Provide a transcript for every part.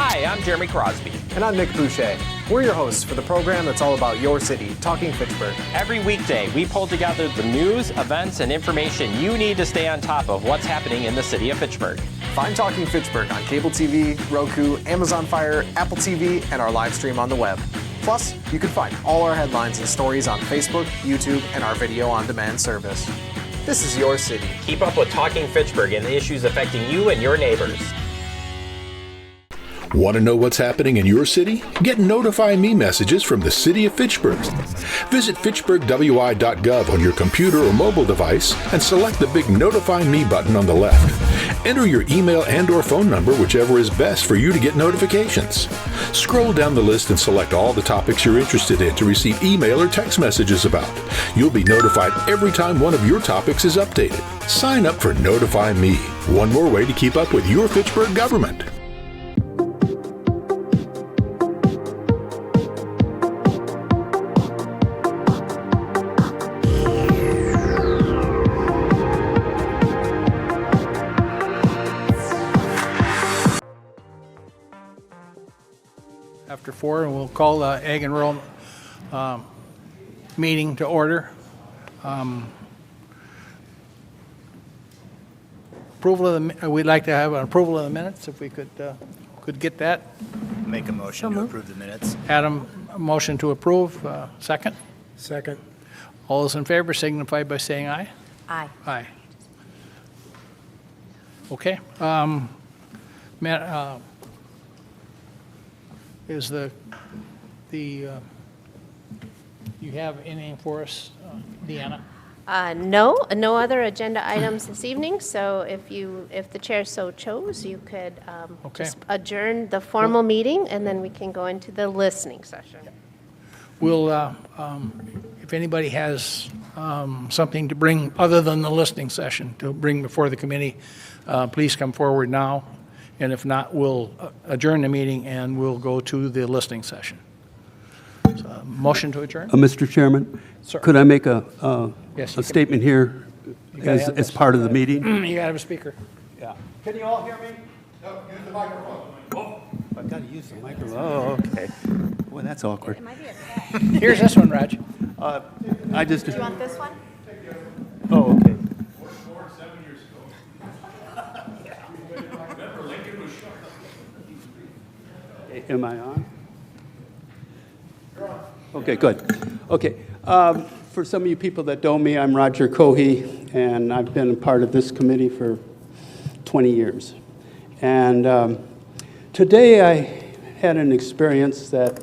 Hi, I'm Jeremy Crosby. And I'm Nick Boucher. We're your hosts for the program that's all about your city, Talking Fitchburg. Every weekday, we pull together the news, events, and information you need to stay on top of what's happening in the city of Fitchburg. Find Talking Fitchburg on cable TV, Roku, Amazon Fire, Apple TV, and our live stream on the web. Plus, you can find all our headlines and stories on Facebook, YouTube, and our video on demand service. This is your city. Keep up with Talking Fitchburg and the issues affecting you and your neighbors. Want to know what's happening in your city? Get Notify Me messages from the City of Fitchburg. Visit fitchburgwi.gov on your computer or mobile device and select the big Notify Me button on the left. Enter your email and/or phone number, whichever is best for you to get notifications. Scroll down the list and select all the topics you're interested in to receive email or text messages about. You'll be notified every time one of your topics is updated. Sign up for Notify Me, one more way to keep up with your Fitchburg government. After 4, and we'll call the Ag and Rural meeting to order. We'd like to have an approval of the minutes, if we could get that. Make a motion to approve the minutes. Adam, a motion to approve. Second? Second. All those in favor signify by saying aye. Aye. Aye. Okay. Is you have anything for us, Deanna? No other agenda items this evening, so if the chair so chose, you could Okay. just adjourn the formal meeting, and then we can go into the listening session. We'll, if anybody has something to bring other than the listening session to bring before the committee, please come forward now. And if not, we'll adjourn the meeting and we'll go to the listening session. So, motion to adjourn? Mr. Chairman, Sir. could I make Yes, a statement here as part of the meeting? You gotta have a speaker. Yeah. Can you all hear me? No, use the microphone. Oh, I've got to use the microphone. Oh, okay. Well, that's awkward. Here's this one, Raj. I just. Do you want this one? Oh, okay. Am I on? Okay, good. Okay. For some of you people that know me, I'm Roger Cohey, and I've been a part of this committee for 20 years. And today I had an experience that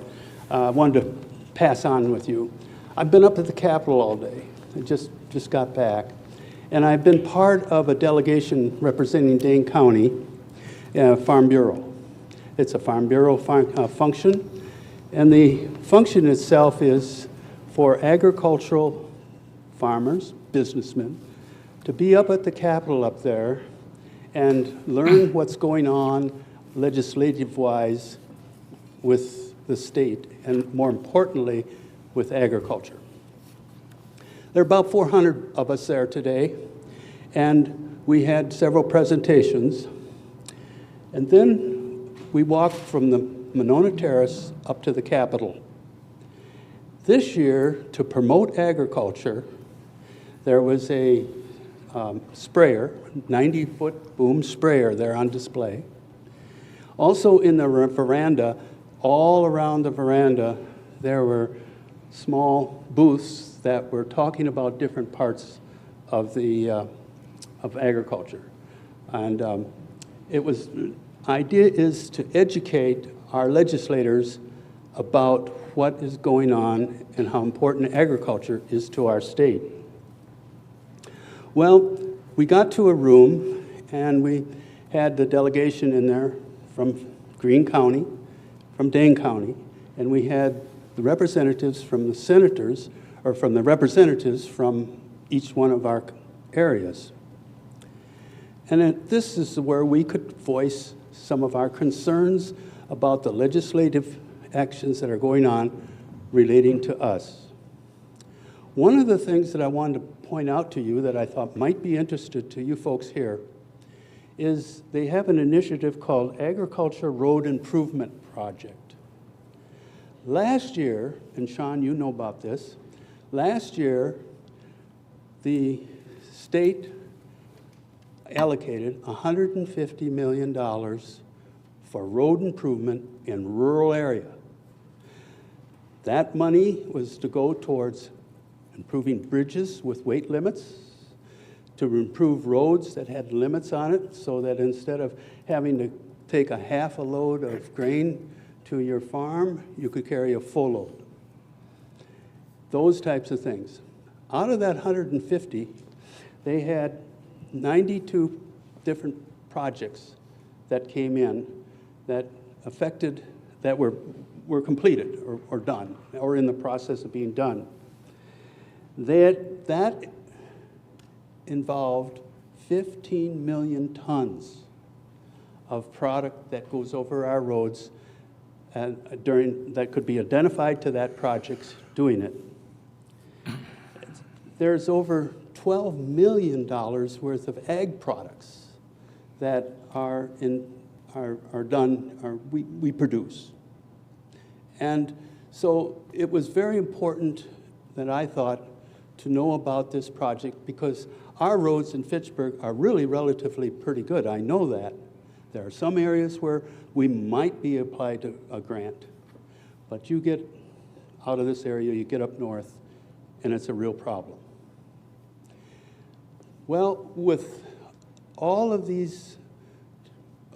I wanted to pass on with you. I've been up at the Capitol all day. I just got back. And I've been part of a delegation representing Dane County Farm Bureau. It's a Farm Bureau function, and the function itself is for agricultural farmers, businessmen, to be up at the Capitol up there and learn what's going on legislative-wise with the state, and more importantly, with agriculture. There are about 400 of us there today, and we had several presentations, and then we walked from the Monona Terrace up to the Capitol. This year, to promote agriculture, there was a sprayer, 90-foot boom sprayer there on display. Also in the veranda, all around the veranda, there were small booths that were talking about different parts of the of agriculture. And idea is to educate our legislators about what is going on and how important agriculture is to our state. Well, we got to a room and we had the delegation in there from Greene County, from Dane County, and we had the representatives from the senators, or from the representatives from each one of our areas. And this is where we could voice some of our concerns about the legislative actions that are going on relating to us. One of the things that I wanted to point out to you that I thought might be interested to you folks here is they have an initiative called Agriculture Road Improvement Project. Last year, and Sean, you know about this, last year the state allocated $150 million for road improvement in rural area. That money was to go towards improving bridges with weight limits, to improve roads that had limits on it, so that instead of having to take a half a load of grain to your farm, you could carry a full load. Those types of things. Out of that 150, they had 92 different projects that came in that affected, that were completed or done, or in the process of being done. That involved 15 million tons of product that goes over our roads and that could be identified to that project doing it. There's over $12 million worth of ag products that are done, we produce. And so it was very important that I thought to know about this project, because our roads in Fitchburg are really relatively pretty good. I know that. There are some areas where we might be applied to a grant, but you get out of this area, you get up north, and it's a real problem. Well, with all of these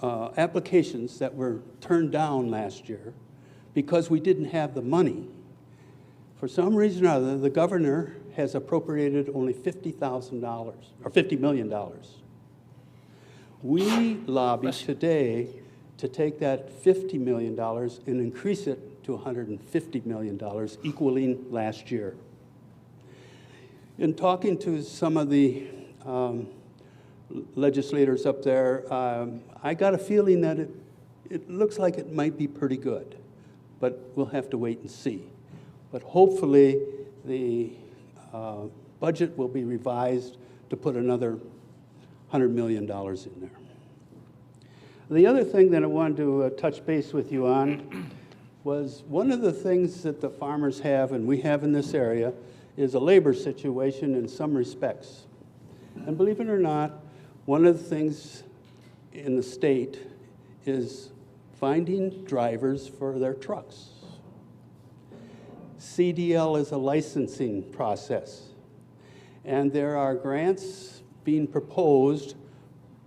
applications that were turned down last year because we didn't have the money, for some reason or other, the governor has appropriated only $50,000 or $50 million. We lobbied today to take that $50 million and increase it to $150 million, equaling last year. In talking to some of the legislators up there, I got a feeling that it looks like it might be pretty good, but we'll have to wait and see. But hopefully the budget will be revised to put another $100 million in there. The other thing that I wanted to touch base with you on was one of the things that the farmers have, and we have in this area, is a labor situation in some respects. And believe it or not, one of the things in the state is finding drivers for their trucks. CDL is a licensing process, and there are grants being proposed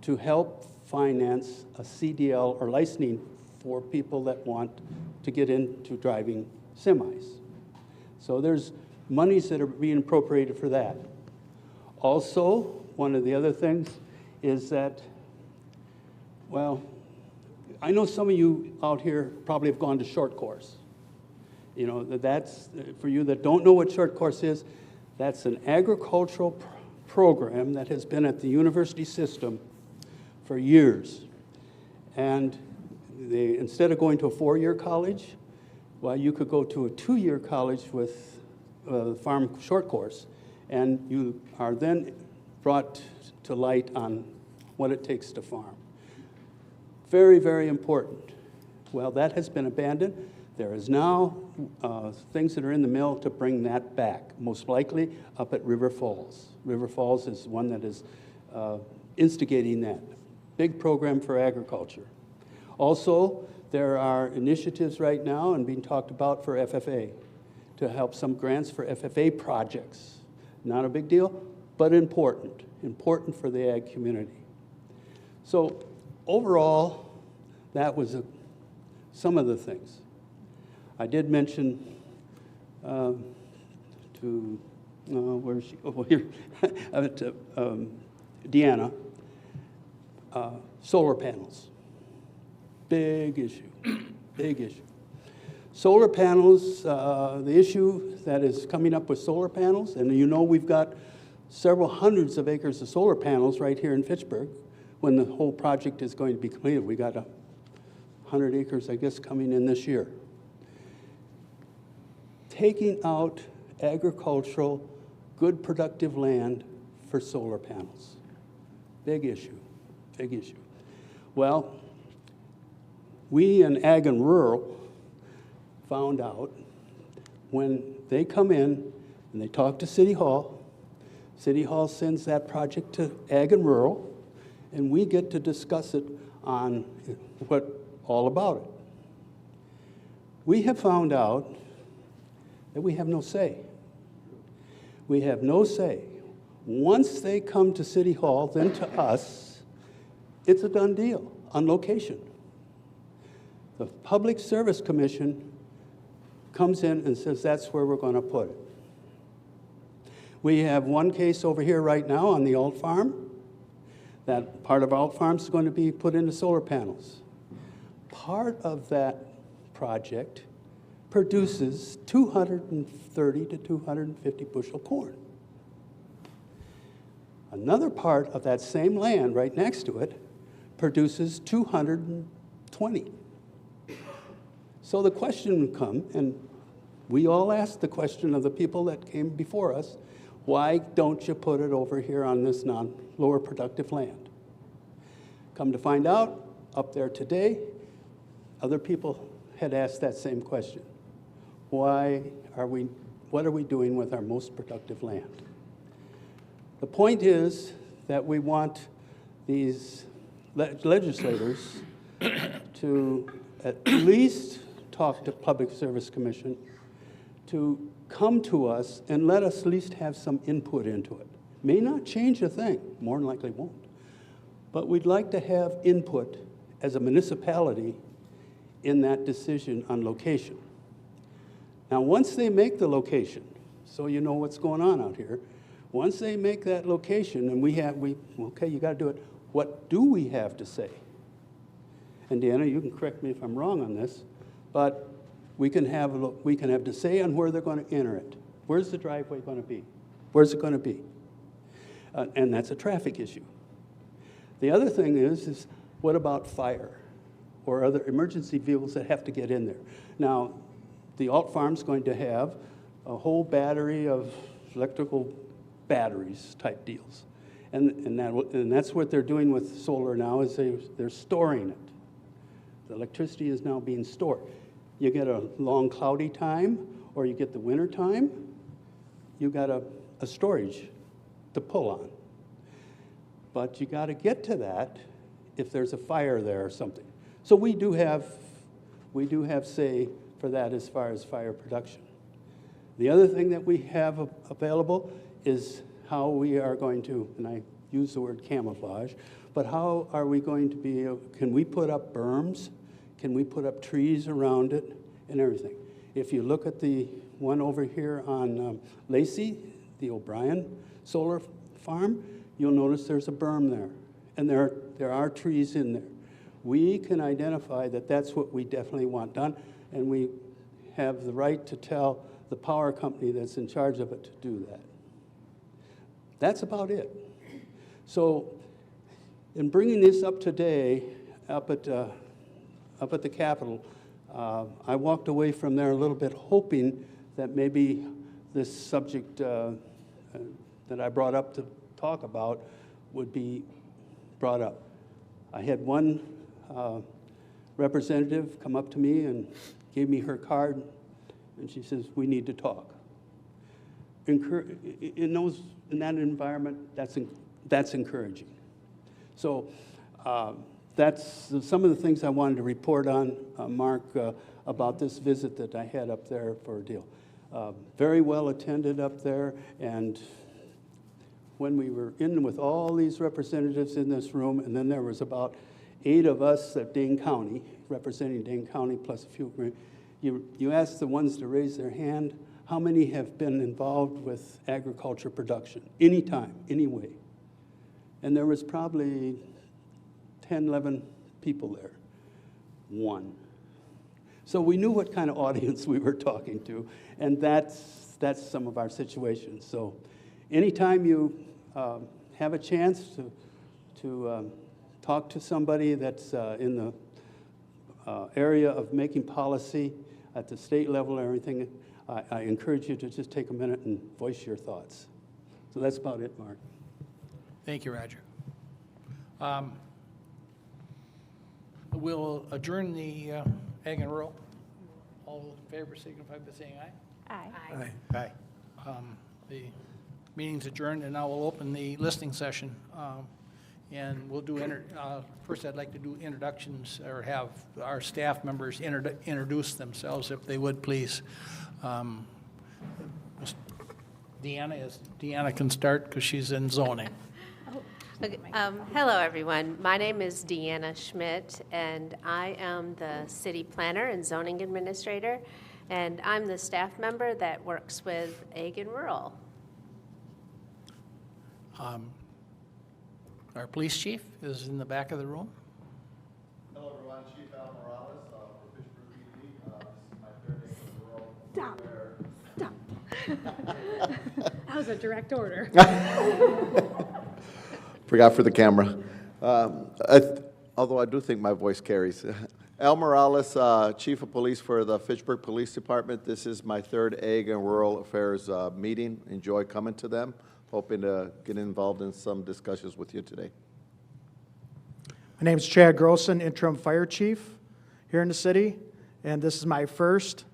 to help finance a CDL or licensing for people that want to get into driving semis. So there's monies that are being appropriated for that. Also, one of the other things is that, well, I know some of you out here probably have gone to short course. You know, that's, for you that don't know what short course is, that's an agricultural program that has been at the university system for years. And instead of going to a 4-year college, well, you could go to a 2-year college with a farm short course, and you are then brought to light on what it takes to farm. Very, very important. Well, that has been abandoned. There is now things that are in the mill to bring that back, most likely up at River Falls. River Falls is one that is instigating that. Big program for agriculture. Also, there are initiatives right now and being talked about for FFA to help some grants for FFA projects. Not a big deal, but important. Important for the ag community. So overall, that was some of the things. I did mention where is she? Oh, here, to Deanna, solar panels. Big issue, big issue. Solar panels, the issue that is coming up with solar panels, and you know we've got several hundreds of acres of solar panels right here in Fitchburg when the whole project is going to be completed. We got 100 acres, I guess, coming in this year. Taking out agricultural, good productive land for solar panels. Big issue, big issue. Well, we in Ag and Rural found out when they come in and they talk to City Hall sends that project to Ag and Rural, and we get to discuss it on all about it. We have found out that we have no say. We have no say. Once they come to City Hall, then to us, it's a done deal on location. The Public Service Commission comes in and says that's where we're going to put it. We have one case over here right now on the Alt Farm. That part of Alt Farm is going to be put into solar panels. Part of that project produces 230 to 250 bushel corn. Another part of that same land right next to it produces 220. So the question would come, and we all asked the question of the people that came before us, why don't you put it over here on this lower productive land? Come to find out, up there today, other people had asked that same question. What are we doing with our most productive land? The point is that we want these legislators to at least talk to Public Service Commission to come to us and let us at least have some input into it. May not change a thing, more than likely won't. But we'd like to have input as a municipality in that decision on location. Now, once they make the location, so you know what's going on out here, once they make that location and okay, you got to do it, what do we have to say? And Deanna, you can correct me if I'm wrong on this, but we can have to say on where they're going to enter it. Where's the driveway going to be? Where's it going to be? And that's a traffic issue. The other thing is what about fire or other emergency vehicles that have to get in there? Now, the Alt Farm's going to have a whole battery of electrical batteries type deals. And that's what they're doing with solar now is they're storing it. The electricity is now being stored. You get a long cloudy time or you get the winter time, you got a storage to pull on. But you got to get to that if there's a fire there or something. So we do have say for that as far as fire production. The other thing that we have available is how we are going to, and I use the word camouflage, but how are we going to be, can we put up berms? Can we put up trees around it and everything? If you look at the one over here on Lacey, the O'Brien solar farm, you'll notice there's a berm there. And there are trees in there. We can identify that that's what we definitely want done, and we have the right to tell the power company that's in charge of it to do that. That's about it. So in bringing this up today, up at the Capitol, I walked away from there a little bit hoping that maybe this subject that I brought up to talk about would be brought up. I had one representative come up to me and gave me her card, and she says, "We need to talk." In that environment, that's encouraging. So that's some of the things I wanted to report on, Mark, about this visit that I had up there for a deal. Very well attended up there, and when we were in with all these representatives in this room, and then there was about 8 of us at Dane County, representing Dane County, plus a few, you asked the ones to raise their hand, how many have been involved with agriculture production, anytime, any way? And there was probably 10, 11 people there, 1. So we knew what kind of audience we were talking to, and that's some of our situations. So anytime you have a chance to talk to somebody that's in the area of making policy at the state level and everything, I encourage you to just take a minute and voice your thoughts. So that's about it, Mark. Thank you, Roger. We'll adjourn the Ag and Rural. All those in favor signify by saying aye. Aye. Aye. The meeting's adjourned, and now we'll open the listening session. And we'll do, first I'd like to do introductions, or have our staff members introduce themselves, if they would, please. Deanna can start because she's in zoning. Okay, hello, everyone. My name is Deanna Schmidt, and I am the city planner and zoning administrator, and I'm the staff member that works with Ag and Rural. Our police chief is in the back of the room. Hello, everyone. Chief Al Morales for Fitchburg PD. This is my third day in the role. Stop. That was a direct order. Forgot for the camera. Although I do think my voice carries. Al Morales, Chief of Police for the Fitchburg Police Department. This is my third Ag and Rural Affairs meeting. Enjoy coming to them. Hoping to get involved in some discussions with you today. My name is Chad Grossen, Interim Fire Chief here in the city, and this is my first.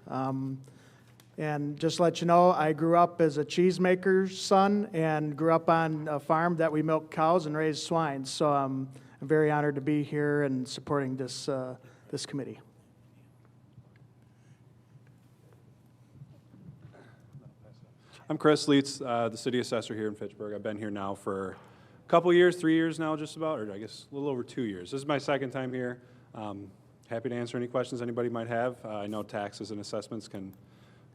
And just to let you know, I grew up as a cheesemaker's son and grew up on a farm that we milk cows and raise swine. So I'm very honored to be here and supporting this committee. I'm Chris Leitz, the city assessor here in Fitchburg. I've been here now for a couple years, 3 years now just about, or I guess a little over 2 years. This is my second time here. Happy to answer any questions anybody might have. I know taxes and assessments can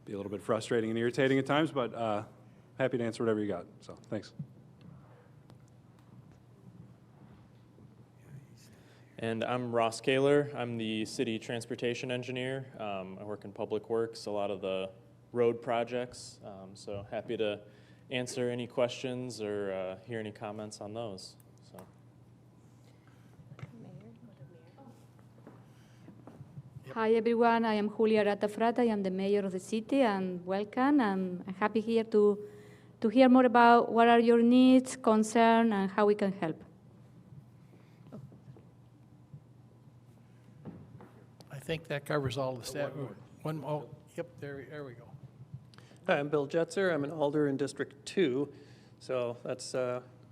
be a little bit frustrating and irritating at times, but happy to answer whatever you got. So thanks. And I'm Ross Kaler. I'm the city transportation engineer. I work in public works, a lot of the road projects. So happy to answer any questions or hear any comments on those. So. Hi, everyone. I am Julia Ratafrat. I am the mayor of the city, and welcome. I'm happy here to hear more about what are your needs, concerns, and how we can help. I think that covers all the staff. Yep, there we go. Hi, I'm Bill Jetzer. I'm an alder in District 2, so that's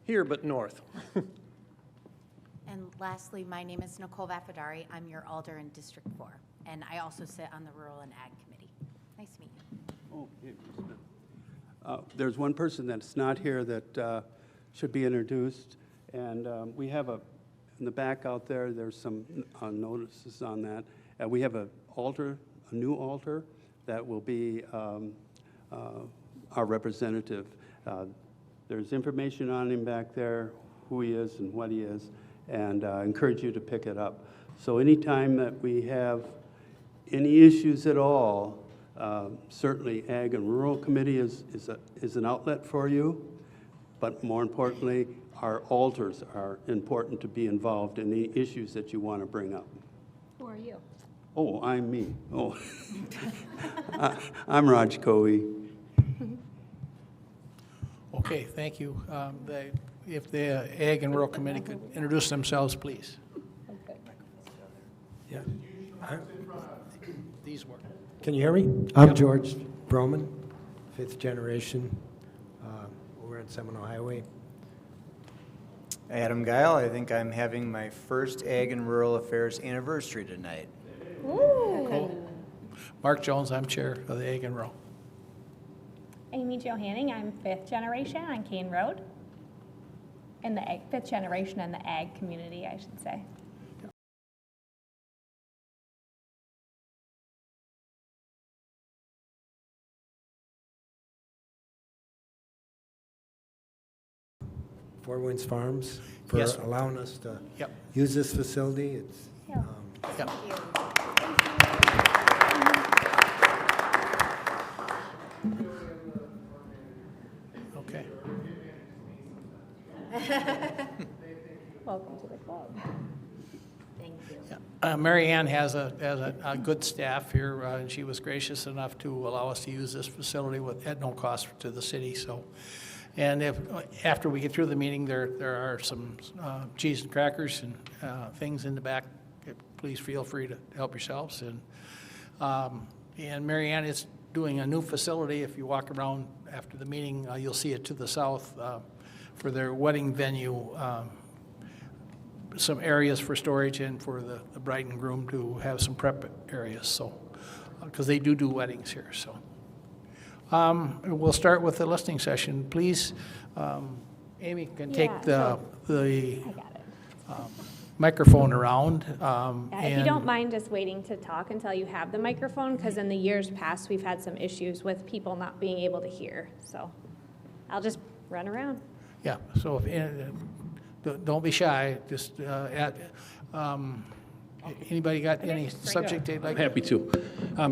here but north. And lastly, my name is Nicole Vafadari. I'm your alder in District 4, and I also sit on the Rural and Ag Committee. Nice to meet you. There's one person that's not here that should be introduced, and we have in the back out there, there's some notices on that. We have a new alder that will be our representative. There's information on him back there, who he is and what he is, and I encourage you to pick it up. So anytime that we have any issues at all, certainly Ag and Rural Committee is an outlet for you, but more importantly, our alders are important to be involved in the issues that you want to bring up. Who are you? Oh, I'm me. Oh, I'm Raj Coe. Okay, thank you. If the Ag and Rural Committee could introduce themselves, please. Yeah. These work. Can you hear me? I'm George Broman, 5th generation. We're on Seminole Highway. Adam Guile. I think I'm having my first Ag and Rural Affairs anniversary tonight. Ooh. Cool. Mark Jones, I'm chair of the Ag and Rural. Amy Johanning, I'm 5th generation on Kane Road. In the 5th generation in the Ag community, I should say. Four Winds Farms for allowing us to use this facility. It's Okay. Welcome to the club. Thank you. Mary Ann has a good staff here, and she was gracious enough to allow us to use this facility at no cost to the city. So, and after we get through the meeting, there are some cheese and crackers and things in the back please feel free to help yourselves. And Mary Ann is doing a new facility. If you walk around after the meeting, you'll see it to the south for their wedding venue. Some areas for storage and for the bride and groom to have some prep areas. So, because they do weddings here. So, we'll start with the listening session. Please, Amy can take the microphone around. If you don't mind just waiting to talk until you have the microphone, because in the years past we've had some issues with people not being able to hear. So, I'll just run around. Yeah. So, don't be shy. Just anybody got any subject they'd like? I'm happy to.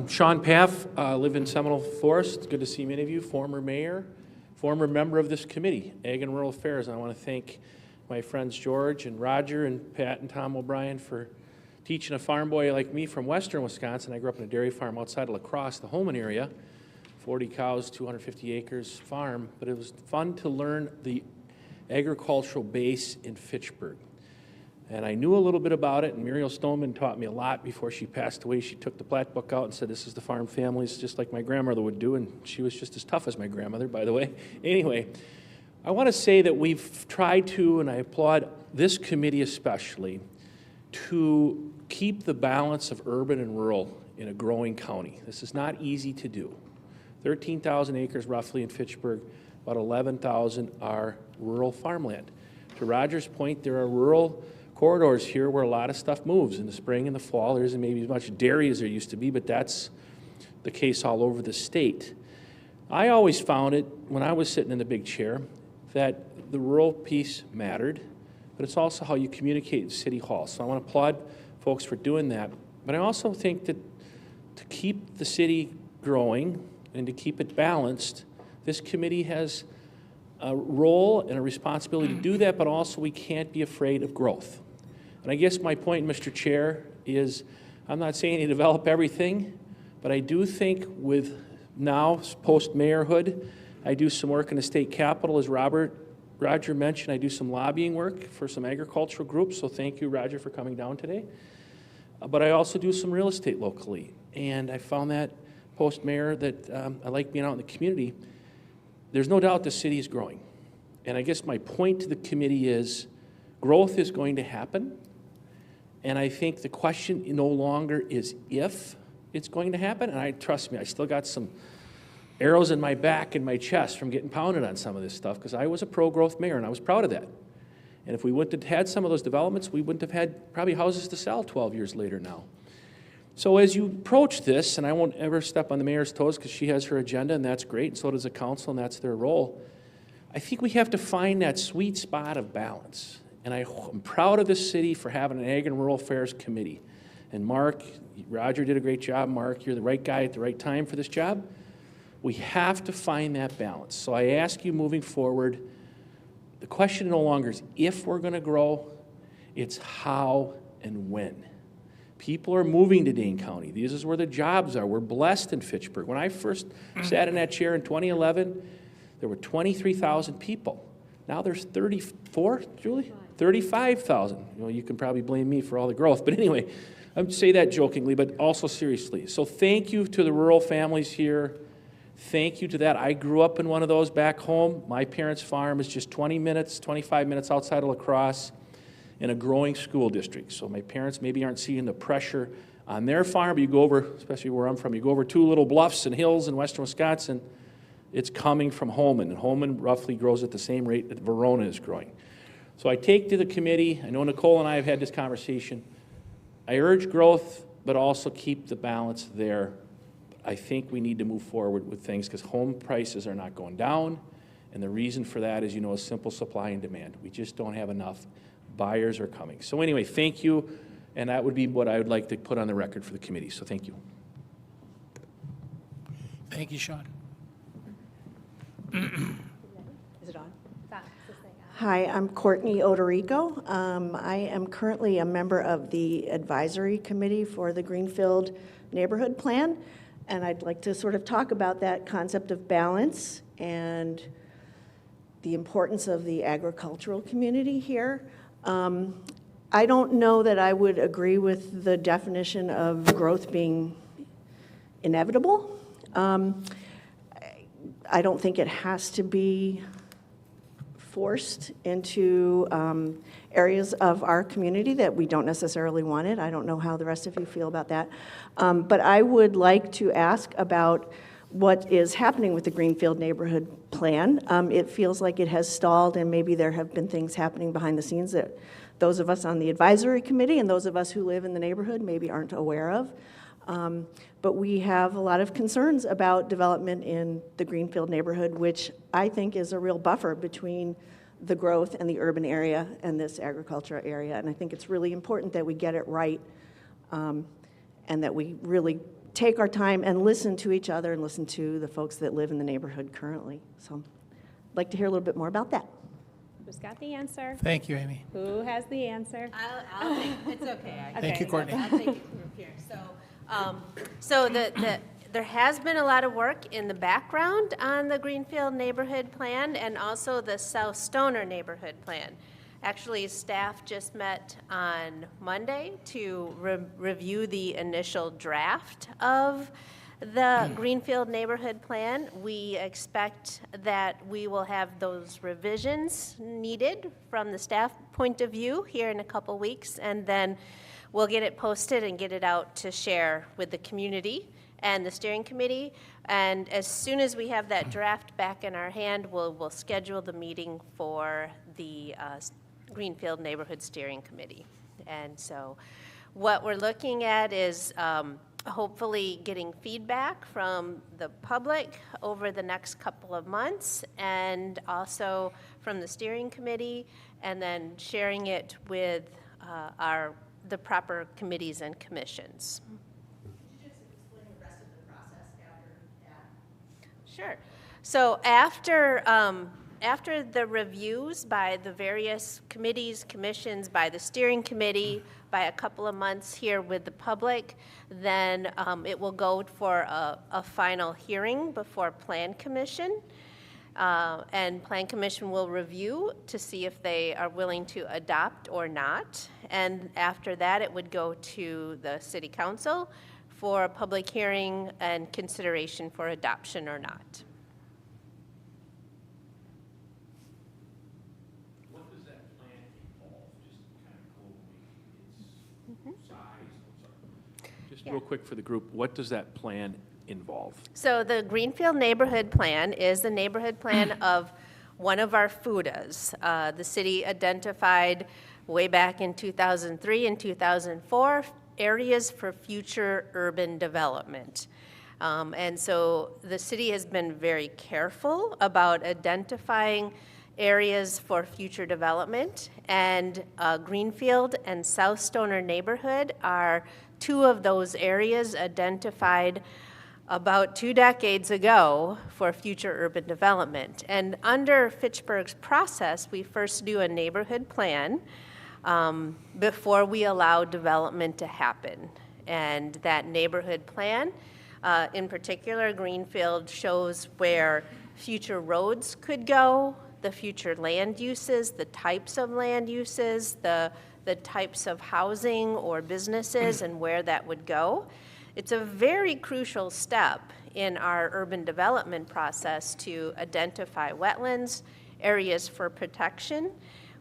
Sean Paff, live in Seminole Forest. Good to see many of you. Former mayor, former member of this committee, Ag and Rural Affairs. And I want to thank my friends George and Roger and Pat and Tom O'Brien for teaching a farm boy like me from western Wisconsin. I grew up in a dairy farm outside of La Crosse, the Holman area, 40 cows, 250 acres farm. But it was fun to learn the agricultural base in Fitchburg. And I knew a little bit about it, and Muriel Stoneman taught me a lot before she passed away. She took the plat book out and said, this is the farm families, just like my grandmother would do, and she was just as tough as my grandmother, by the way. Anyway, I want to say that we've tried to, and I applaud this committee especially, to keep the balance of urban and rural in a growing county. This is not easy to do. 13,000 acres roughly in Fitchburg, about 11,000 are rural farmland. To Roger's point, there are rural corridors here where a lot of stuff moves. In the spring and the fall, there isn't maybe as much dairy as there used to be, but that's the case all over the state. I always found it, when I was sitting in the big chair, that the rural piece mattered, but it's also how you communicate at City Hall. So I want to applaud folks for doing that. But I also think that to keep the city growing and to keep it balanced, this committee has a role and a responsibility to do that, but also we can't be afraid of growth. And I guess my point, Mr. Chair, is I'm not saying you develop everything, but I do think with now post-mayorhood, I do some work in the state capitol, as Roger mentioned. I do some lobbying work for some agricultural groups, so thank you, Roger, for coming down today. But I also do some real estate locally, and I found that post-mayor that I like being out in the community. There's no doubt the city is growing. And I guess my point to the committee is growth is going to happen. And I think the question no longer is if it's going to happen. And trust me, I still got some arrows in my back and my chest from getting pounded on some of this stuff because I was a pro-growth mayor and I was proud of that. And if we wouldn't have had some of those developments, we wouldn't have had probably houses to sell 12 years later now. So as you approach this, and I won't ever step on the mayor's toes because she has her agenda, and that's great, and so does the council, and that's their role, I think we have to find that sweet spot of balance. And I'm proud of this city for having an Ag and Rural Affairs Committee. And Mark, Roger did a great job. Mark, you're the right guy at the right time for this job. We have to find that balance. So I ask you moving forward, the question no longer is if we're going to grow, it's how and when. People are moving to Dane County. This is where the jobs are. We're blessed in Fitchburg. When I first sat in that chair in 2011, there were 23,000 people. Now there's 34, Julie? 35,000. You know, you can probably blame me for all the growth. But anyway, I say that jokingly, but also seriously. So thank you to the rural families here. Thank you to that. I grew up in one of those back home. My parents' farm is just 20 minutes, 25 minutes outside of La Crosse in a growing school district. So my parents maybe aren't seeing the pressure on their farm, but you go over, especially where I'm from, you go over two little bluffs and hills in western Wisconsin, it's coming from Holman, and Holman roughly grows at the same rate that Verona is growing. So I take to the committee, I know Nicole and I have had this conversation, I urge growth, but also keep the balance there. I think we need to move forward with things because home prices are not going down, and the reason for that is, you know, a simple supply and demand. We just don't have enough. Buyers are coming. So anyway, thank you, and that would be what I would like to put on the record for the committee. So thank you. Thank you, Sean. Is it on? Hi, I'm Courtney Odorico. I am currently a member of the advisory committee for the Greenfield Neighborhood Plan, and I'd like to sort of talk about that concept of balance and the importance of the agricultural community here. I don't know that I would agree with the definition of growth being inevitable. I don't think it has to be forced into areas of our community that we don't necessarily want it. I don't know how the rest of you feel about that. But I would like to ask about what is happening with the Greenfield Neighborhood Plan. It feels like it has stalled, and maybe there have been things happening behind the scenes that those of us on the advisory committee and those of us who live in the neighborhood maybe aren't aware of. But we have a lot of concerns about development in the Greenfield neighborhood, which I think is a real buffer between the growth and the urban area and this agricultural area. And I think it's really important that we get it right, and that we really take our time and listen to each other and listen to the folks that live in the neighborhood currently. So I'd like to hear a little bit more about that. Who's got the answer? Thank you, Amy. Who has the answer? I'll take, it's okay. Thank you, Courtney. I'll take it from here. So there has been a lot of work in the background on the Greenfield Neighborhood Plan and also the South Stoner Neighborhood Plan. Actually, staff just met on Monday to review the initial draft of the Greenfield Neighborhood Plan. We expect that we will have those revisions needed from the staff point of view here in a couple weeks, and then we'll get it posted and get it out to share with the community and the steering committee. And as soon as we have that draft back in our hand, we'll schedule the meeting for the Greenfield Neighborhood Steering Committee. And so what we're looking at is hopefully getting feedback from the public over the next couple of months, and also from the steering committee, and then sharing it with the proper committees and commissions. Could you just explain the rest of the process after that? Sure. So after the reviews by the various committees, commissions, by the steering committee, by a couple of months here with the public, then it will go for a final hearing before Plan Commission. And Plan Commission will review to see if they are willing to adopt or not. And after that, it would go to the City Council for a public hearing and consideration for adoption or not. What does that plan involve? Just kind of globally, its size? Just real quick for the group, what does that plan involve? So the Greenfield Neighborhood Plan is the neighborhood plan of one of our FUDAs. The city identified way back in 2003 and 2004 areas for future urban development. And so the city has been very careful about identifying areas for future development, and Greenfield and South Stoner neighborhood are two of those areas identified about 2 decades ago for future urban development. And under Fitchburg's process, we first do a neighborhood plan before we allow development to happen. And that neighborhood plan, in particular, Greenfield shows where future roads could go, the future land uses, the types of land uses, the types of housing or businesses and where that would go. It's a very crucial step in our urban development process to identify wetlands, areas for protection.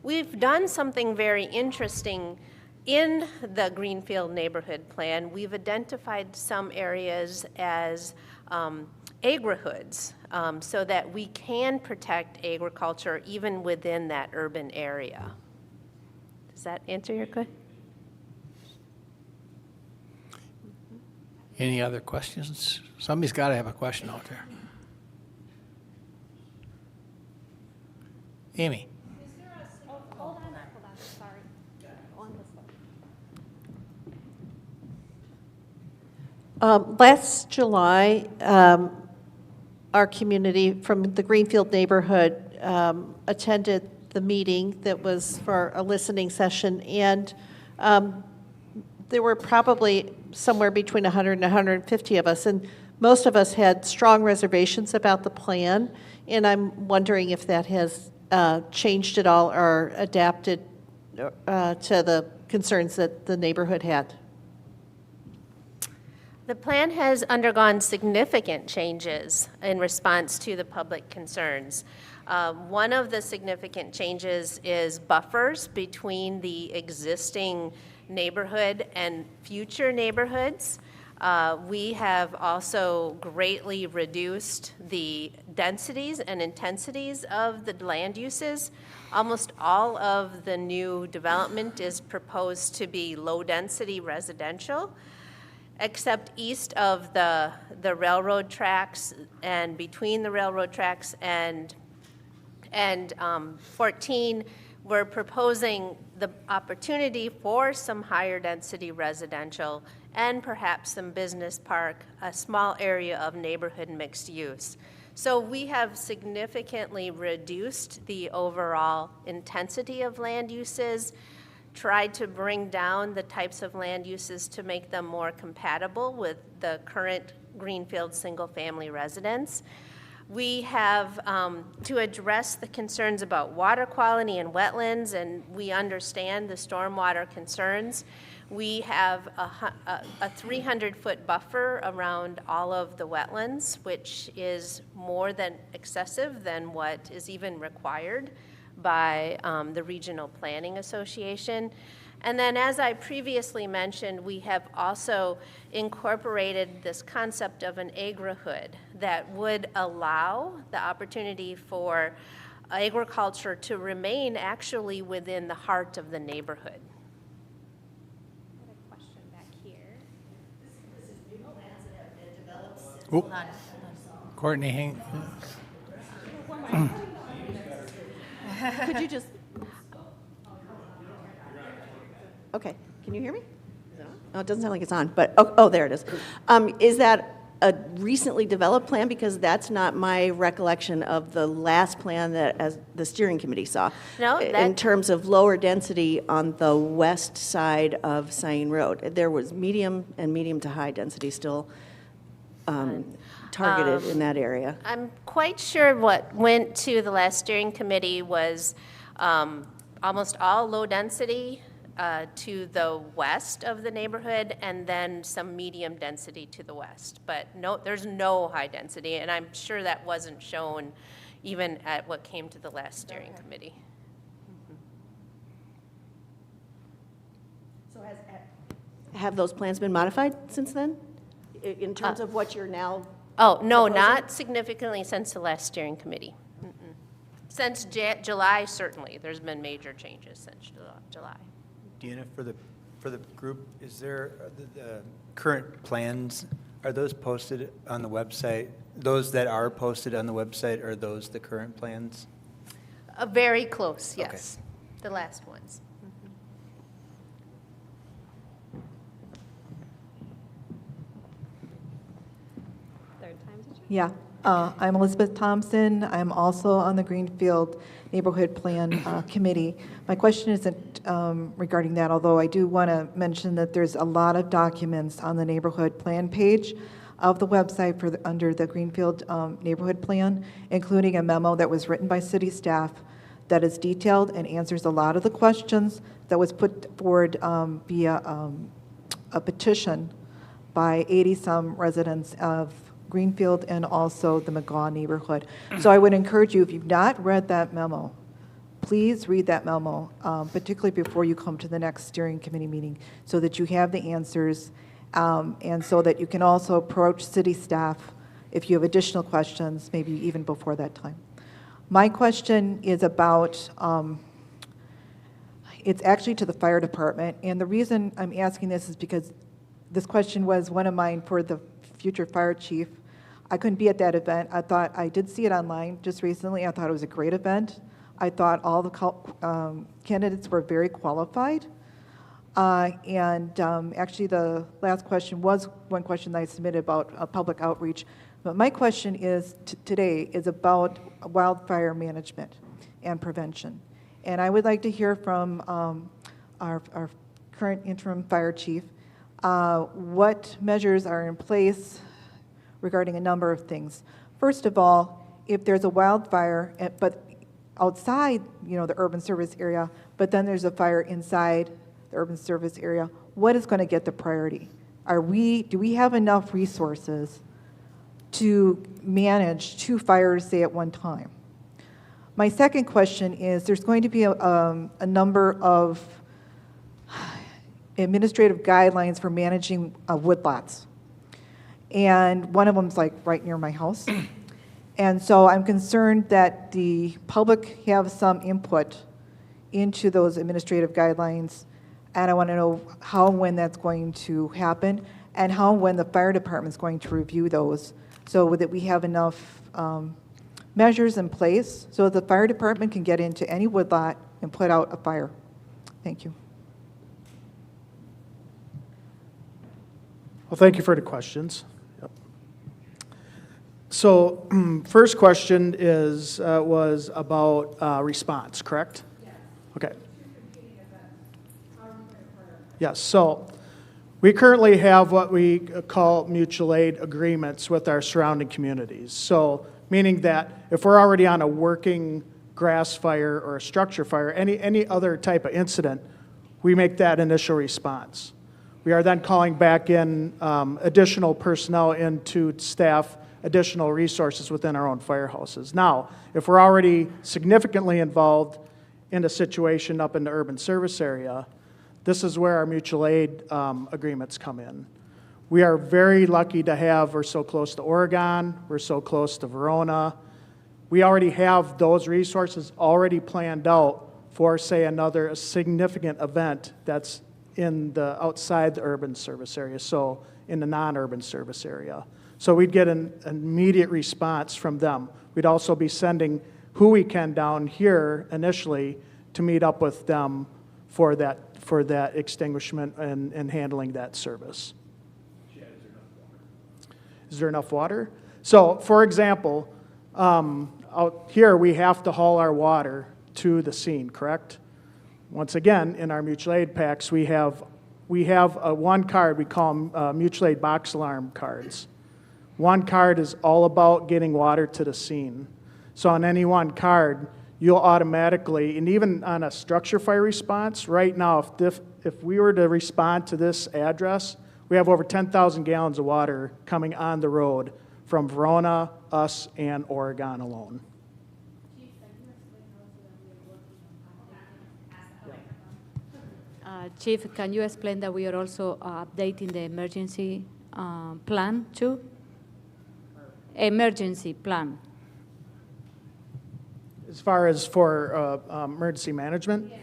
We've done something very interesting in the Greenfield Neighborhood Plan. We've identified some areas as agrihoods so that we can protect agriculture even within that urban area. Does that answer your question? Any other questions? Somebody's got to have a question out there. Amy. Hold on, sorry. Last July, our community from the Greenfield neighborhood attended the meeting that was for a listening session, and there were probably somewhere between 100 and 150 of us, and most of us had strong reservations about the plan, and I'm wondering if that has changed at all or adapted to the concerns that the neighborhood had? The plan has undergone significant changes in response to the public concerns. One of the significant changes is buffers between the existing neighborhood and future neighborhoods. We have also greatly reduced the densities and intensities of the land uses. Almost all of the new development is proposed to be low-density residential, except east of the railroad tracks and between the railroad tracks and 14, we're proposing the opportunity for some higher density residential and perhaps some business park, a small area of neighborhood mixed use. So we have significantly reduced the overall intensity of land uses, tried to bring down the types of land uses to make them more compatible with the current greenfield single-family residence. We have, to address the concerns about water quality and wetlands, and we understand the stormwater concerns, we have a 300-foot buffer around all of the wetlands, which is more than excessive than what is even required by the Regional Planning Association. And then, as I previously mentioned, we have also incorporated this concept of an agrihood that would allow the opportunity for agriculture to remain actually within the heart of the neighborhood. A question back here. This is new plans that have been developed since. Hold on. Courtney, hang. Could you just? Okay, can you hear me? Oh, it doesn't sound like it's on, but, oh, there it is. Is that a recently developed plan? Because that's not my recollection of the last plan that as the steering committee saw. No, in terms of lower density on the west side of Sain Road. There was medium and medium to high density still targeted in that area. I'm quite sure what went to the last steering committee was almost all low density to the west of the neighborhood, and then some medium density to the west. But no, there's no high density, and I'm sure that wasn't shown even at what came to the last steering committee. So have those plans been modified since then? In terms of what you're now Oh, no, proposing? not significantly since the last steering committee. Mm-mm. Since July, certainly, there's been major changes since July. Deanna, for the group, is there the current plans, are those posted on the website? Those that are posted on the website, are those the current plans? Very close, yes. Okay. The last ones. Third time's a charm. Yeah, I'm Elizabeth Thompson. I'm also on the Greenfield Neighborhood Plan Committee. My question isn't regarding that, although I do want to mention that there's a lot of documents on the neighborhood plan page of the website for under the Greenfield Neighborhood Plan, including a memo that was written by city staff that is detailed and answers a lot of the questions that was put forward via a petition by 80-some residents of Greenfield and also the McGaw neighborhood. So I would encourage you, if you've not read that memo, please read that memo, particularly before you come to the next steering committee meeting, so that you have the answers and so that you can also approach city staff if you have additional questions, maybe even before that time. My question is about, it's actually to the fire department, and the reason I'm asking this is because this question was one of mine for the future fire chief. I couldn't be at that event. I did see it online just recently. I thought it was a great event. I thought all the candidates were very qualified. Actually, the last question was one question that I submitted about public outreach. But my question is today is about wildfire management and prevention. And I would like to hear from our current interim fire chief what measures are in place regarding a number of things. First of all, if there's a wildfire, but outside, the urban service area, but then there's a fire inside the urban service area, what is going to get the priority? Do we have enough resources to manage 2 fires, say, at one time? My second question is, there's going to be a number of administrative guidelines for managing woodlots. And one of them is like right near my house. And so I'm concerned that the public have some input into those administrative guidelines. And I want to know how and when that's going to happen, and how and when the fire department is going to review those, so that we have enough measures in place so that the fire department can get into any woodlot and put out a fire. Thank you. Well, thank you for the questions. Yep. So, first question was about response, correct? Yes. Okay. Yes, so we currently have what we call mutual aid agreements with our surrounding communities. So, meaning that if we're already on a working grass fire or a structure fire, any other type of incident, we make that initial response. We are then calling back in additional personnel in to staff additional resources within our own firehouses. Now, if we're already significantly involved in a situation up in the urban service area, this is where our mutual aid agreements come in. We are very lucky to have, we're so close to Oregon, we're so close to Verona. We already have those resources already planned out for, say, a significant event that's outside the urban service area, so in the non-urban service area. So we'd get an immediate response from them. We'd also be sending who we can down here initially to meet up with them for that extinguishment and handling that service. Is there enough water? So, for example, out here we have to haul our water to the scene, correct? Once again, in our mutual aid packs, we have one card, we call them mutual aid box alarm cards. One card is all about getting water to the scene. So on any one card, you'll automatically, and even on a structure fire response, right now, if we were to respond to this address, we have over 10,000 gallons of water coming on the road from Verona, us, and Oregon alone. Chief, can you explain that we are also updating the emergency plan too? Emergency plan. As far as for emergency management? Yeah.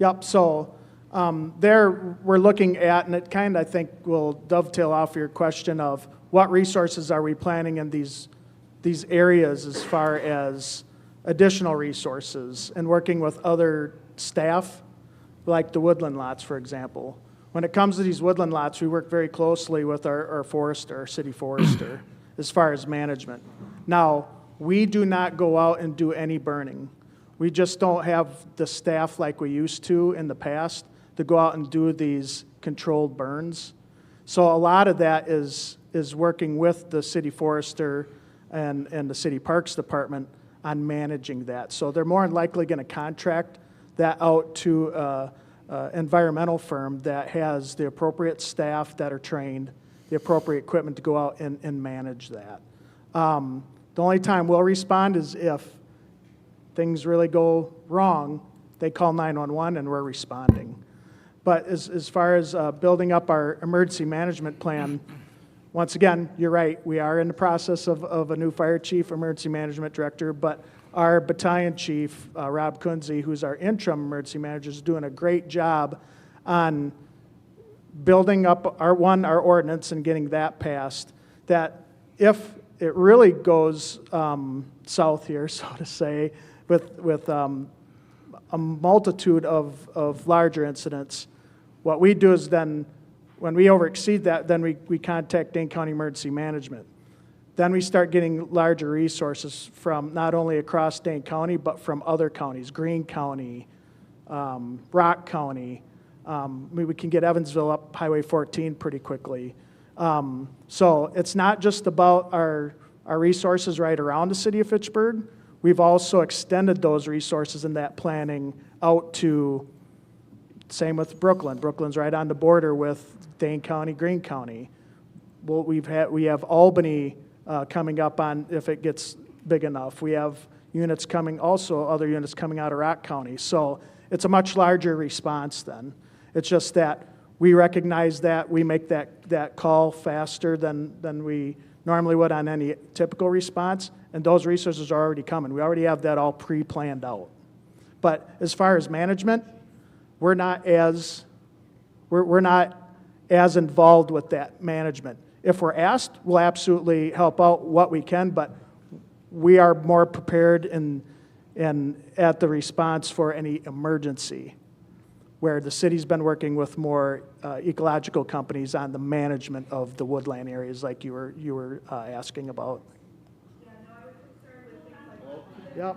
Yep, so there we're looking at, and it kind of, I think, will dovetail off your question of what resources are we planning in these areas as far as additional resources and working with other staff, like the woodland lots, for example. When it comes to these woodland lots, we work very closely with our forester, our city forester, as far as management. Now, we do not go out and do any burning. We just don't have the staff like we used to in the past to go out and do these controlled burns. So a lot of that is working with the city forester and the city parks department on managing that. So they're more than likely going to contract that out to an environmental firm that has the appropriate staff that are trained, the appropriate equipment to go out and manage that. The only time we'll respond is if things really go wrong, they call 911 and we're responding. But as far as building up our emergency management plan, once again, you're right, we are in the process of a new fire chief, emergency management director, but our battalion chief, Rob Kunze, who's our interim emergency manager, is doing a great job on building up our ordinance and getting that passed, that if it really goes south here, so to say, with a multitude of larger incidents, what we do is then, when we overexceed that, then we contact Dane County Emergency Management. Then we start getting larger resources from not only across Dane County, but from other counties, Greene County, Rock County. We can get Evansville up Highway 14 pretty quickly. So it's not just about our resources right around the city of Fitchburg. We've also extended those resources in that planning out to Same with Brooklyn. Brooklyn's right on the border with Dane County, Greene County. Well, we have Albany coming up on, if it gets big enough. We have units coming, also other units coming out of Rock County. So it's a much larger response then. It's just that we recognize that, we make that call faster than we normally would on any typical response, and those resources are already coming. We already have that all pre-planned out. But as far as management, we're not as involved with that management. If we're asked, we'll absolutely help out what we can, but we are more prepared and at the response for any emergency, where the city's been working with more ecological companies on the management of the woodland areas like you were asking about. Yeah, no, I was concerned with things like that. Yep.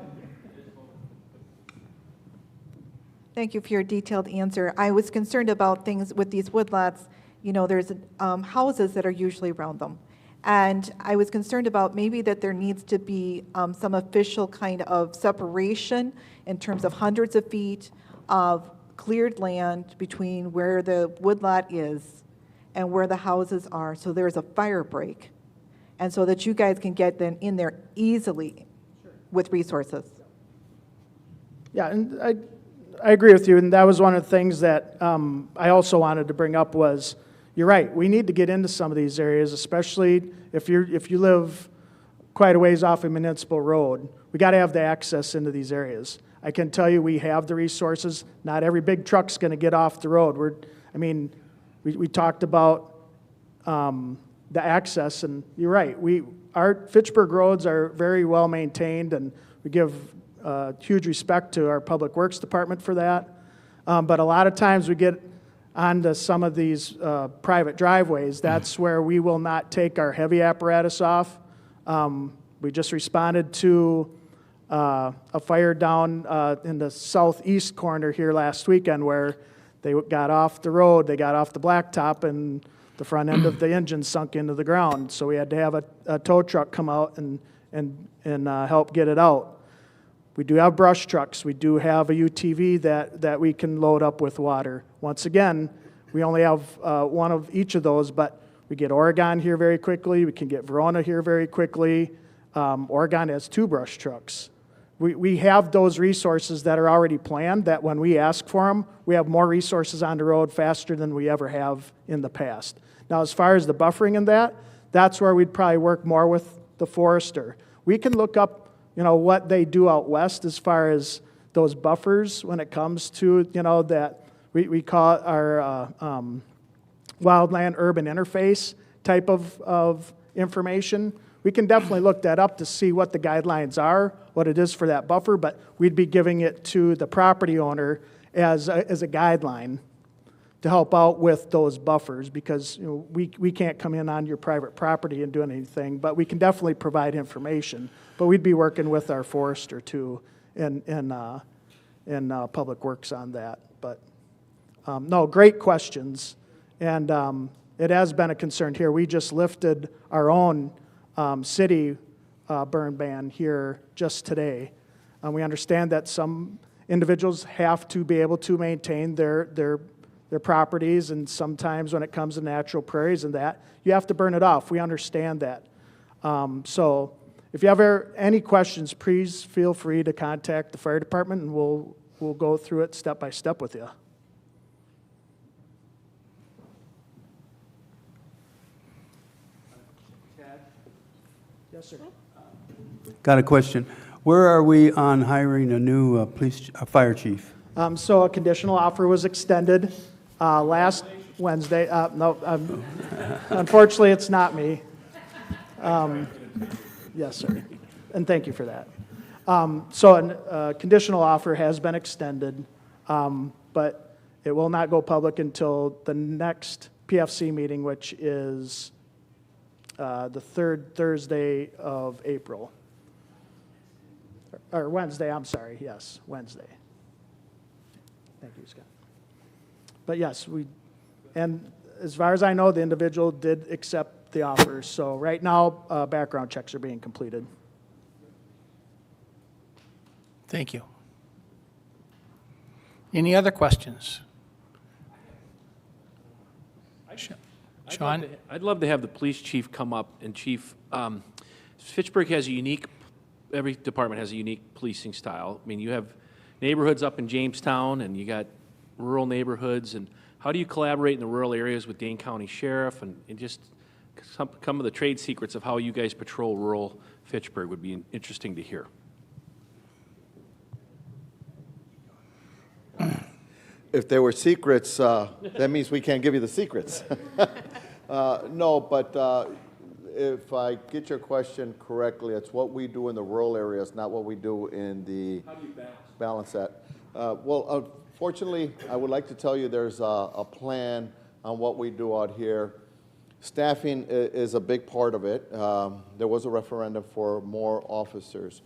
Thank you for your detailed answer. I was concerned about things with these woodlots. You know, there's houses that are usually around them. And I was concerned about maybe that there needs to be some official kind of separation in terms of hundreds of feet of cleared land between where the woodlot is and where the houses are, so there's a fire break. And so that you guys can get then in there easily with resources. Yeah, and I agree with you, and that was one of the things that I also wanted to bring up was, you're right, we need to get into some of these areas, especially if you live quite a ways off a municipal road. We got to have the access into these areas. I can tell you we have the resources. Not every big truck's going to get off the road. We talked about the access, and you're right. Our Fitchburg roads are very well maintained, and we give huge respect to our Public Works Department for that. But a lot of times we get onto some of these private driveways. That's where we will not take our heavy apparatus off. We just responded to a fire down in the southeast corner here last weekend where they got off the road, they got off the blacktop, and the front end of the engine sunk into the ground. So we had to have a tow truck come out and help get it out. We do have brush trucks. We do have a UTV that we can load up with water. Once again, we only have one of each of those, but we get Oregon here very quickly. We can get Verona here very quickly. Oregon has 2 brush trucks. We have those resources that are already planned, that when we ask for them, we have more resources on the road faster than we ever have in the past. Now, as far as the buffering and that's where we'd probably work more with the forester. We can look up what they do out west as far as those buffers when it comes to, that we call it our wildland urban interface type of information. We can definitely look that up to see what the guidelines are, what it is for that buffer, but we'd be giving it to the property owner as a guideline to help out with those buffers, because we can't come in on your private property and do anything, but we can definitely provide information. But we'd be working with our forester too in Public Works on that. But no, great questions, and it has been a concern here. We just lifted our own city burn ban here just today. We understand that some individuals have to be able to maintain their properties, and sometimes when it comes to natural prairies and that, you have to burn it off. We understand that. So if you have any questions, please feel free to contact the fire department, and we'll go through it step by step with you. Yes, sir. Got a question. Where are we on hiring a new fire chief? So a conditional offer was extended last Wednesday. No, unfortunately, it's not me. Yes, sir. And thank you for that. So a conditional offer has been extended, but it will not go public until the next PFC meeting, which is the third Thursday of April. Or Wednesday, I'm sorry. Yes, Wednesday. Thank you, Scott. But yes, and as far as I know, the individual did accept the offer. So right now, background checks are being completed. Thank you. Any other questions? Sean? I'd love to have the police chief come up. And Chief, Fitchburg has a unique, every department has a unique policing style. I mean, you have neighborhoods up in Jamestown, and you got rural neighborhoods. And how do you collaborate in the rural areas with Dane County Sheriff? And just some of the trade secrets of how you guys patrol rural Fitchburg would be interesting to hear. If there were secrets, that means we can't give you the secrets. No, but if I get your question correctly, it's what we do in the rural areas, not what we do in the... How do you balance that? Well, fortunately, I would like to tell you there's a plan on what we do out here. Staffing is a big part of it. There was a referendum for more officers.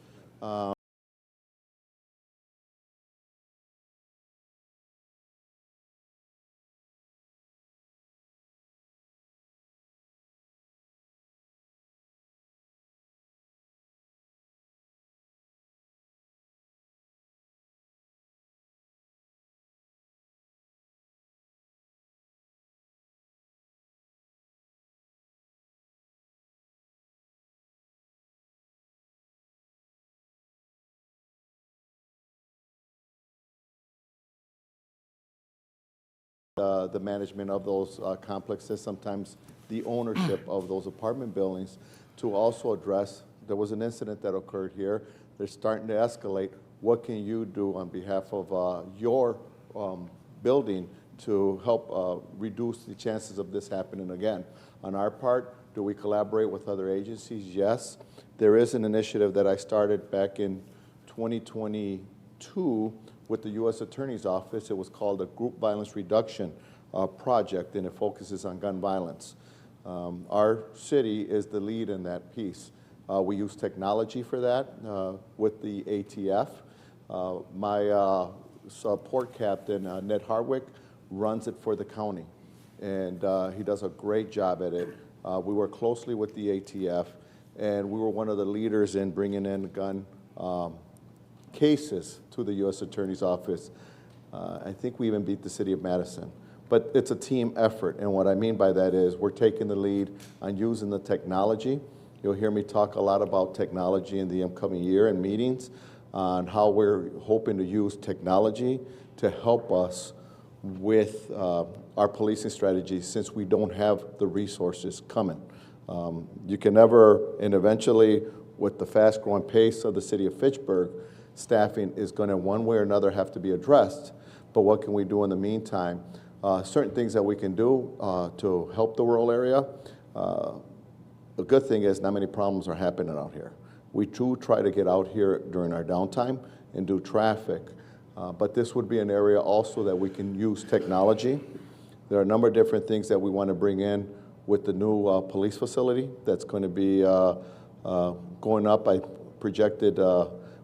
The management of those complexes, sometimes the ownership of those apartment buildings, to also address, there was an incident that occurred here, they're starting to escalate, what can you do on behalf of your building to help reduce the chances of this happening again? On our part, do we collaborate with other agencies? Yes. There is an initiative that I started back in 2022 with the U.S. Attorney's Office. It was called a Group Violence Reduction Project, and it focuses on gun violence. Our city is the lead in that piece. We use technology for that with the ATF. My support captain, Ned Harwick, runs it for the county, and he does a great job at it. We work closely with the ATF, and we were one of the leaders in bringing in gun cases to the U.S. Attorney's Office. I think we even beat the city of Madison. But it's a team effort, and what I mean by that is we're taking the lead on using the technology. You'll hear me talk a lot about technology in the upcoming year in meetings on how we're hoping to use technology to help us with our policing strategy, since we don't have the resources coming. You can never, and eventually with the fast-growing pace of the city of Fitchburg, staffing is going to one way or another have to be addressed. But what can we do in the meantime? Certain things that we can do to help the rural area. The good thing is not many problems are happening out here. We do try to get out here during our downtime and do traffic. But this would be an area also that we can use technology. There are a number of different things that we want to bring in with the new police facility that's going to be going up. I projected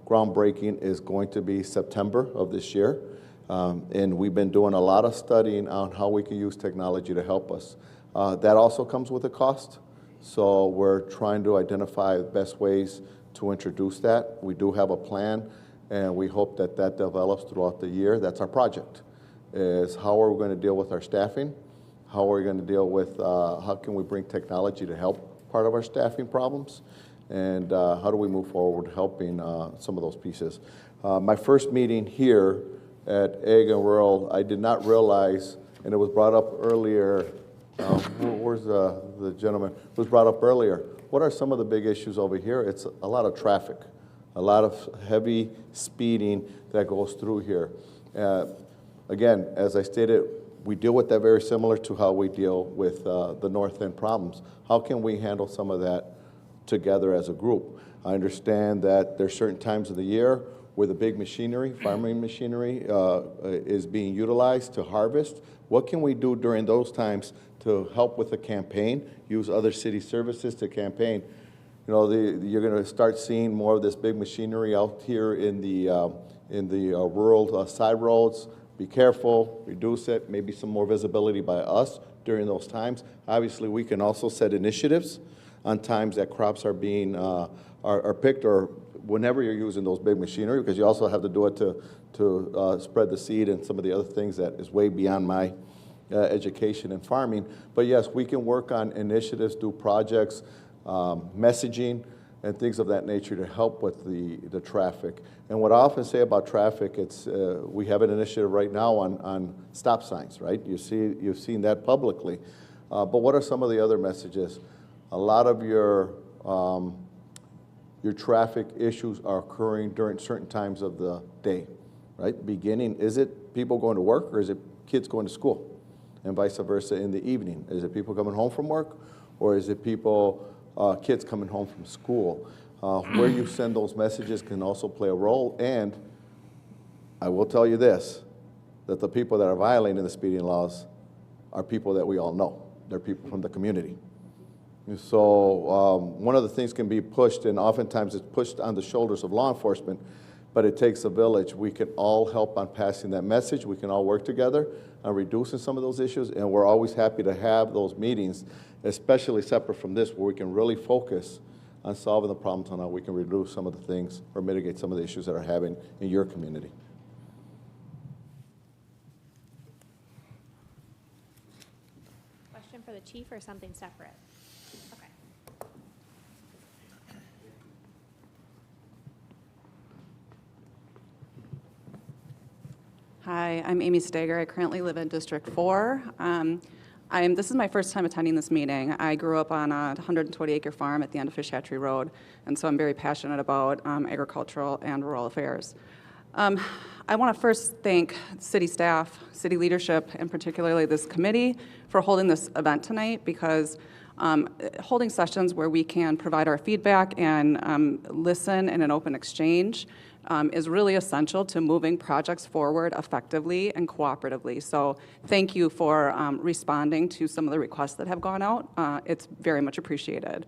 groundbreaking is going to be September of this year. And we've been doing a lot of studying on how we can use technology to help us. That also comes with a cost. So we're trying to identify the best ways to introduce that. We do have a plan, and we hope that that develops throughout the year. That's our project, is how are we going to deal with our staffing? How are we going to deal with, how can we bring technology to help part of our staffing problems? And how do we move forward helping some of those pieces? My first meeting here at Ag and Rural, I did not realize, and it was brought up earlier, where's the gentleman? It was brought up earlier. What are some of the big issues over here? It's a lot of traffic, a lot of heavy speeding that goes through here. Again, as I stated, we deal with that very similar to how we deal with the North End problems. How can we handle some of that together as a group? I understand that there's certain times of the year where the big machinery, farming machinery, is being utilized to harvest. What can we do during those times to help with the campaign, use other city services to campaign? You know, you're going to start seeing more of this big machinery out here in the rural side roads. Be careful, reduce it, maybe some more visibility by us during those times. Obviously, we can also set initiatives on times that crops are being are picked, or whenever you're using those big machinery, because you also have to do it to spread the seed and some of the other things that is way beyond my education and farming. But yes, we can work on initiatives, do projects, messaging, and things of that nature to help with the traffic. And what I often say about traffic, it's we have an initiative right now on stop signs, right? You've seen that publicly. But what are some of the other messages? A lot of your traffic issues are occurring during certain times of the day, right? Beginning, is it people going to work or is it kids going to school? And vice versa in the evening. Is it people coming home from work or is it people, kids coming home from school? Where you send those messages can also play a role. And I will tell you this, that the people that are violating the speeding laws are people that we all know. They're people from the community. And so one of the things can be pushed, and oftentimes it's pushed on the shoulders of law enforcement, but it takes a village. We can all help on passing that message. We can all work together on reducing some of those issues, and we're always happy to have those meetings, especially separate from this, where we can really focus on solving the problems on how we can reduce some of the things or mitigate some of the issues that are having in your community. Question for the chief or something separate? Okay. Hi, I'm Amy Stager. I currently live in District 4. This is my first time attending this meeting. I grew up on a 120-acre farm at the end of Fish Hatchery Road, and so I'm very passionate about agricultural and rural affairs. I want to first thank city staff, city leadership, and particularly this committee for holding this event tonight, because holding sessions where we can provide our feedback and listen in an open exchange is really essential to moving projects forward effectively and cooperatively. So thank you for responding to some of the requests that have gone out. It's very much appreciated.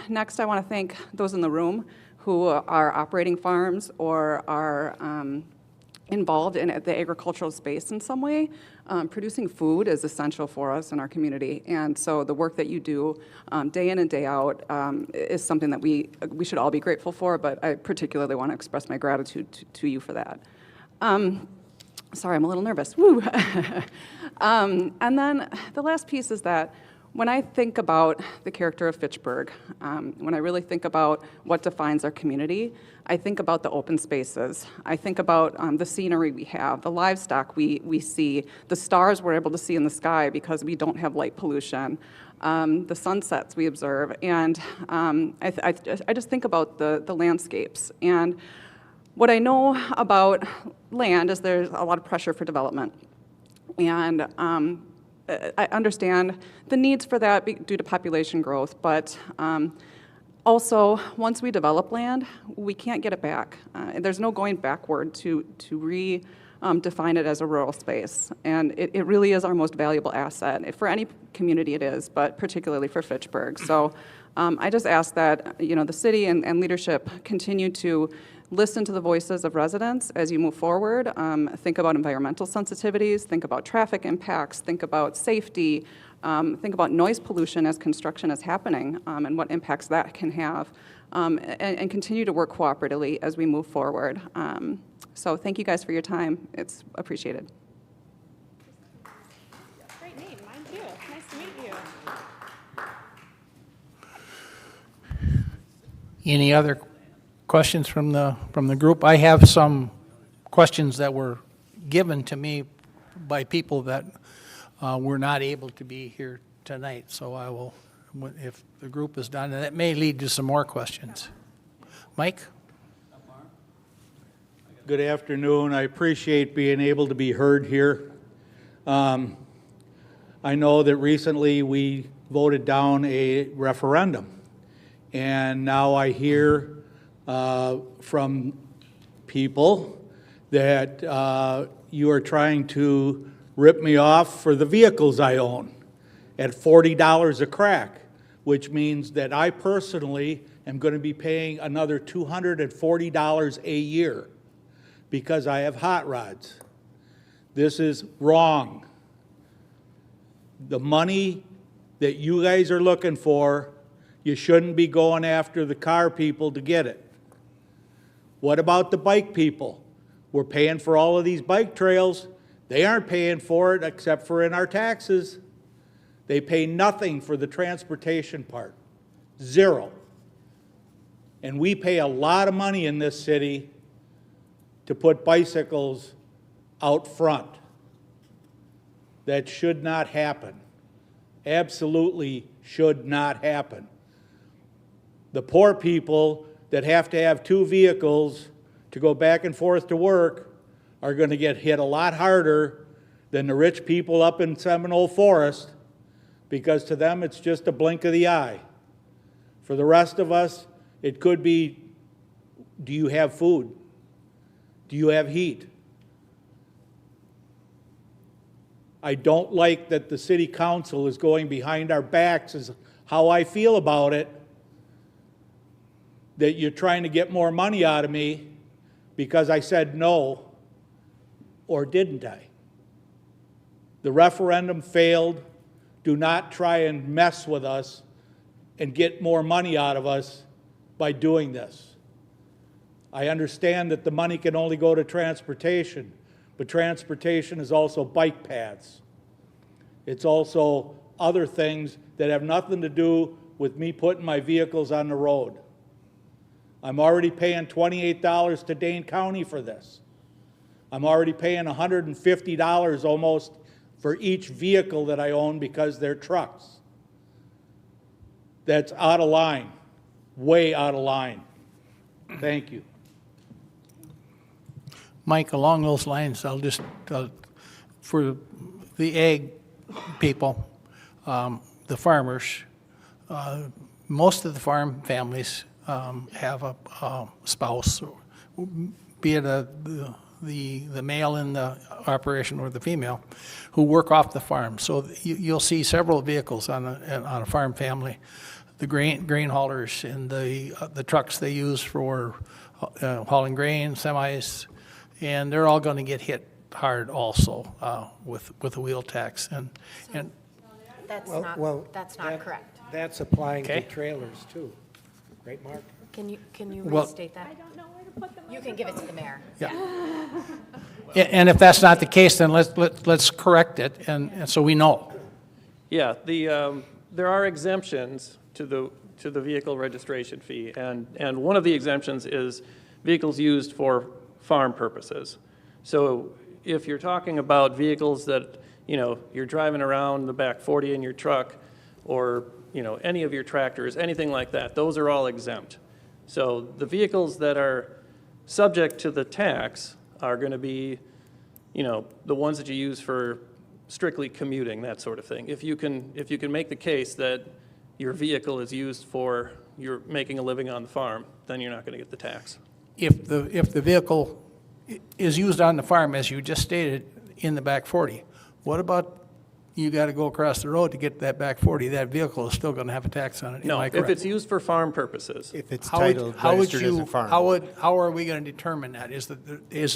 Next, I want to thank those in the room who are operating farms or are involved in the agricultural space in some way. Producing food is essential for us in our community, and so the work that you do day in and day out is something that we should all be grateful for, but I particularly want to express my gratitude to you for that. Sorry, I'm a little nervous. Woo! And then the last piece is that when I think about the character of Fitchburg, when I really think about what defines our community, I think about the open spaces. I think about the scenery we have, the livestock we see, the stars we're able to see in the sky because we don't have light pollution, the sunsets we observe, and I just think about the landscapes. And what I know about land is there's a lot of pressure for development. And I understand the needs for that due to population growth, but also, once we develop land, we can't get it back. There's no going backward to redefine it as a rural space, and it really is our most valuable asset. For any community it is, but particularly for Fitchburg. So I just ask that the city and leadership continue to listen to the voices of residents as you move forward. Think about environmental sensitivities, think about traffic impacts, think about safety, think about noise pollution as construction is happening and what impacts that can have, and continue to work cooperatively as we move forward. So thank you guys for your time. It's appreciated. Great name, mine too. Nice to meet you. Any other questions from the group? I have some questions that were given to me by people that were not able to be here tonight. So I will, if the group is done, and that may lead to some more questions. Mike? Good afternoon. I appreciate being able to be heard here. I know that recently we voted down a referendum, and now I hear from people that you are trying to rip me off for the vehicles I own at $40 a crack, which means that I personally am going to be paying another $240 a year because I have hot rods. This is wrong. The money that you guys are looking for, you shouldn't be going after the car people to get it. What about the bike people? We're paying for all of these bike trails. They aren't paying for it except for in our taxes. They pay nothing for the transportation part, zero. And we pay a lot of money in this city to put bicycles out front. That should not happen. Absolutely should not happen. The poor people that have to have 2 vehicles to go back and forth to work are going to get hit a lot harder than the rich people up in Seminole Forest, because to them it's just a blink of the eye. For the rest of us, it could be, do you have food? Do you have heat? I don't like that the city council is going behind our backs, is how I feel about it, that you're trying to get more money out of me because I said no, or didn't I? The referendum failed. Do not try and mess with us and get more money out of us by doing this. I understand that the money can only go to transportation, but transportation is also bike paths. It's also other things that have nothing to do with me putting my vehicles on the road. I'm already paying $28 to Dane County for this. I'm already paying $150 almost for each vehicle that I own because they're trucks. That's out of line, way out of line. Thank you. Mike, along those lines, I'll just, for the ag people, the farmers, most of the farm families have a spouse, be it the male in the operation or the female, who work off the farm. So you'll see several vehicles on a farm family. The grain haulers and the trucks they use for hauling grain, semis, and they're all going to get hit hard also with the wheel tax. And That's Well- not, well, that's not correct. That's applying Okay. to trailers too, right, Mark? Can you Well- restate that? I don't know where to put them. You can give it to the mayor. Yeah. And if that's not the case, then let's correct it, and so we know. Yeah, there are exemptions to the vehicle registration fee, and one of the exemptions is vehicles used for farm purposes. So if you're talking about vehicles that, you're driving around the back 40 in your truck, or, any of your tractors, anything like that, those are all exempt. So the vehicles that are subject to the tax are going to be, the ones that you use for strictly commuting, that sort of thing. If you can make the case that your vehicle is used for you're making a living on the farm, then you're not going to get the tax. If the vehicle is used on the farm, as you just stated, in the back 40, what about you got to go across the road to get that back 40? That vehicle is still going to have a tax on it. No, if it's used for farm purposes. If it's How would- titled, how would registered as you- a farm. How are we going to determine that? Is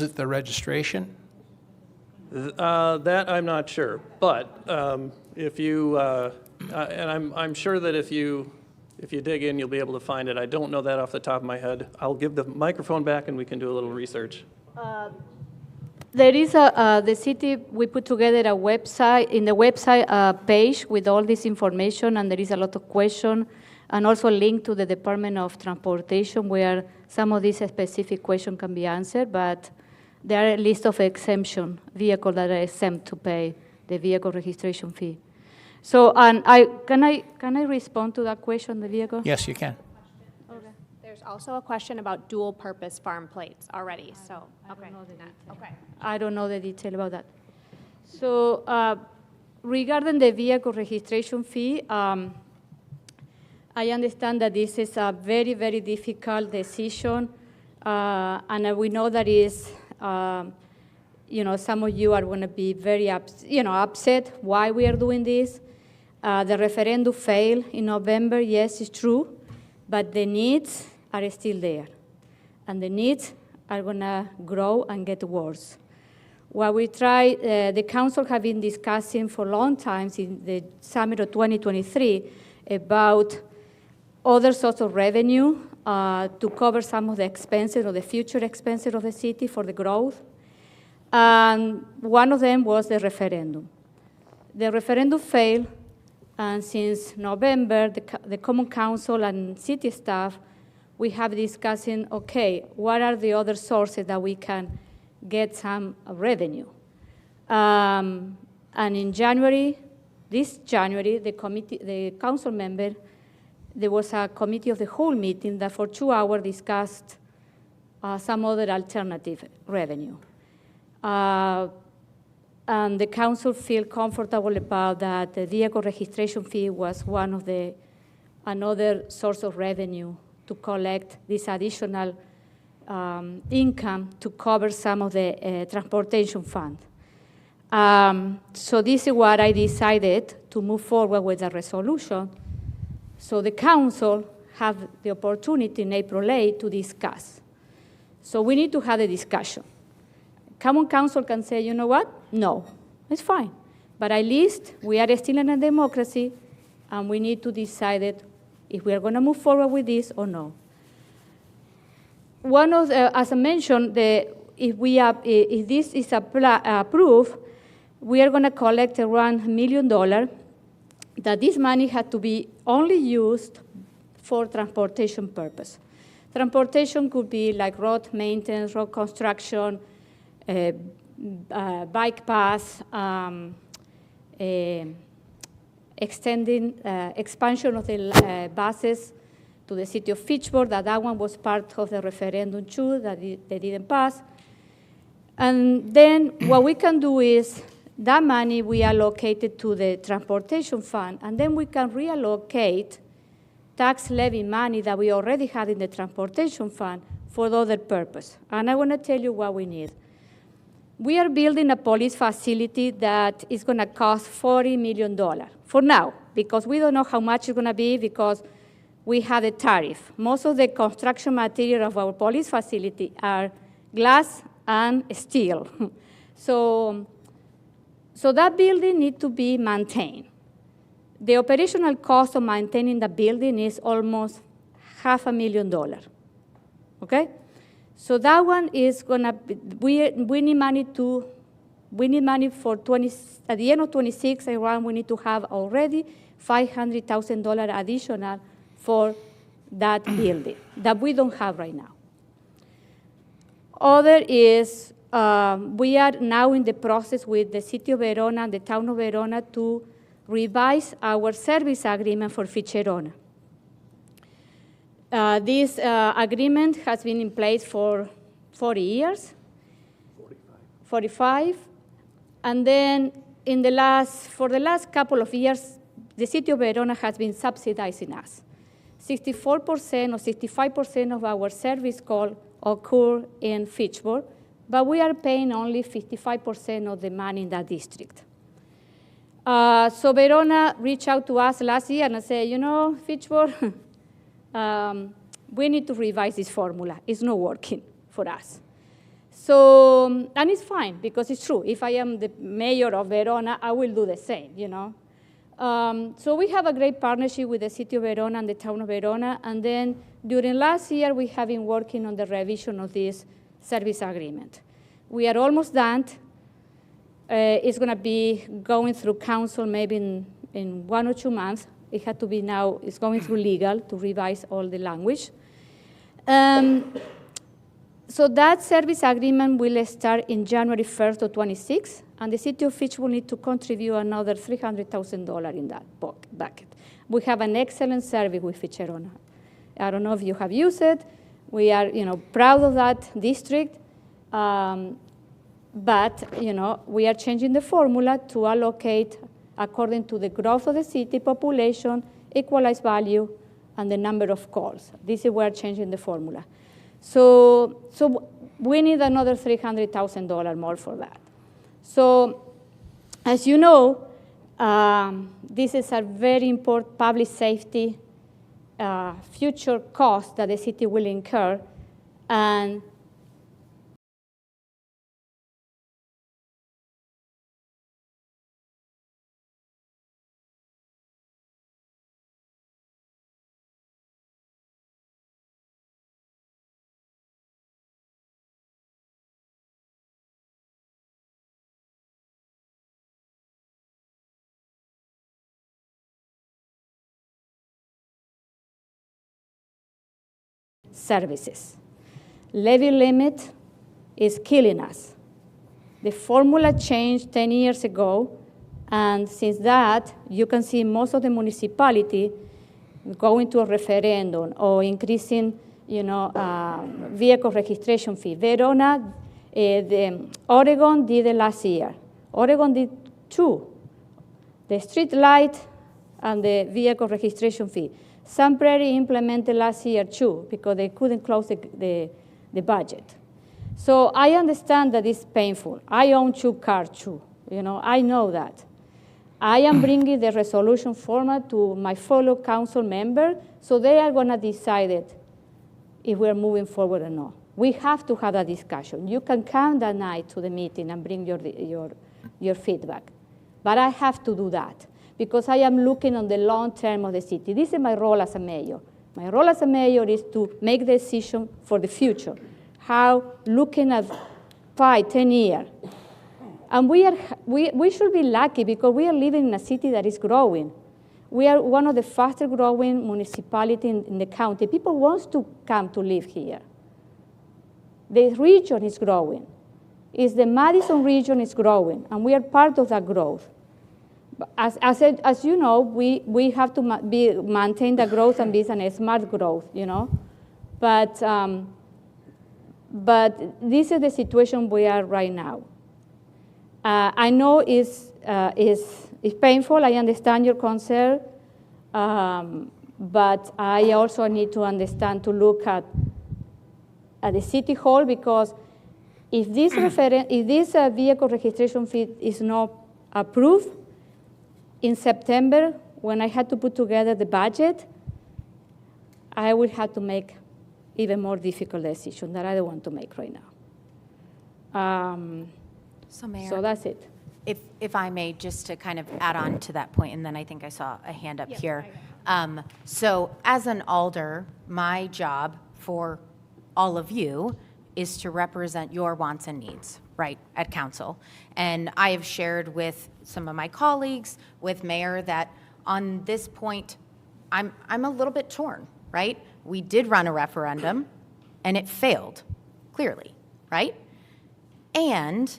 it the registration? That I'm not sure, but if you, and I'm sure that if you dig in, you'll be able to find it. I don't know that off the top of my head. I'll give the microphone back and we can do a little research. There is the city, we put together a website, in the website page with all this information, and there is a lot of questions, and also a link to the Department of Transportation where some of these specific questions can be answered, but there are a list of exemption vehicles that are exempt to pay the vehicle registration fee. So, and can I respond to that question, the vehicle? Yes, you can. There's also a question about dual-purpose farm plates already, so, okay. I don't know the detail about that. So regarding the vehicle registration fee, I understand that this is a very, very difficult decision, and we know that is, some of you are going to be very upset why we are doing this. The referendum failed in November, yes, it's true, but the needs are still there, and the needs are going to grow and get worse. What we try, the council have been discussing for a long time in the summit of 2023 about other sources of revenue to cover some of the expenses or the future expenses of the city for the growth. And one of them was the referendum. The referendum failed, and since November, the Common Council and city staff, we have discussing, okay, what are the other sources that we can get some revenue? And in January, this January, the council member, there was a committee of the whole meeting that for 2 hours discussed some other alternative revenue. And the council feel comfortable about that. The vehicle registration fee was one of another source of revenue to collect this additional income to cover some of the transportation fund. So this is what I decided to move forward with the resolution. So the council have the opportunity in April 8 to discuss. So we need to have a discussion. Common Council can say, you know what? No, it's fine. But at least we are still in a democracy, and we need to decide if we are going to move forward with this or no. One of the, as I mentioned, if this is approved, we are going to collect around $1 million. That this money had to be only used for transportation purpose. Transportation could be like road maintenance, road construction, bike paths, expansion of the buses to the city of Fitchburg. That one was part of the referendum too, that they didn't pass. And then what we can do is that money we allocated to the transportation fund, and then we can reallocate tax levy money that we already had in the transportation fund for other purpose. And I want to tell you what we need. We are building a police facility that is going to cost $40 million for now, because we don't know how much it's going to be because we have a tariff. Most of the construction material of our police facility are glass and steel. So that building needs to be maintained. The operational cost of maintaining the building is almost $500,000, okay? So that one is gonna be, we need money for at the end of 26 around, we need to have already $500,000 additional for that building that we don't have right now. Other is, we are now in the process with the city of Verona and the town of Verona to revise our service agreement for Fitcherona. This agreement has been in place for 40 years. 45. And then for the last couple of years, the city of Verona has been subsidizing us. 64% or 65% of our service call occur in Fitchburg, but we are paying only 55% of the money in that district. So Verona reached out to us last year and said, you know, Fitchburg, we need to revise this formula. It's not working for us. So, and it's fine, because it's true. If I am the mayor of Verona, I will do the same, you know. So we have a great partnership with the city of Verona and the town of Verona, and then during last year, we have been working on the revision of this service agreement. We are almost done. It's going to be going through council maybe in 1 or 2 months. It had to be now, it's going through legal to revise all the language. So that service agreement will start in January 1st of 26, and the city of Fitchburg will need to contribute another $300,000 in that bucket. We have an excellent service with Fitcherona. I don't know if you have used it. We are, proud of that district. But, we are changing the formula to allocate according to the growth of the city, population, equalized value, and the number of calls. This is where we're changing the formula. So we need another $300,000 more for that. So as you know, this is a very important public safety future cost that the city will incur, and services. Levy limit is killing us. The formula changed 10 years ago, and since that, you can see most of the municipality going to a referendum or increasing, vehicle registration fee. Oregon did it last year. Oregon did two, the street light and the vehicle registration fee. Sun Prairie implemented last year too, because they couldn't close the budget. So I understand that it's painful. I own 2 cars too, I know that. I am bringing the resolution format to my fellow council member, so they are gonna decide it if we're moving forward or not. We have to have a discussion. You can come that night to the meeting and bring your feedback. But I have to do that because I am looking on the long term of the city. This is my role as a mayor. My role as a mayor is to make decisions for the future. How, looking at 5, 10 years. And we should be lucky because we are living in a city that is growing. We are one of the fastest growing municipalities in the county. People want to come to live here. The region is growing. The Madison region is growing, and we are part of that growth. As you know, we have to maintain the growth and be a smart growth, But this is the situation we are right now. I know it's painful. I understand your concern, but I also need to understand to look at the city hall, because if this vehicle registration fee is not approved in September, when I had to put together the budget, I would have to make even more difficult decision that I don't want to make right now. So, Mayor, so that's it. If I may, just to kind of add on to that point, and then I think I saw a hand up here. So as an alder, my job for all of you is to represent your wants and needs, right, at council. And I have shared with some of my colleagues, with Mayor, that on this point, I'm a little bit torn, right? We did run a referendum, and it failed, clearly, right? And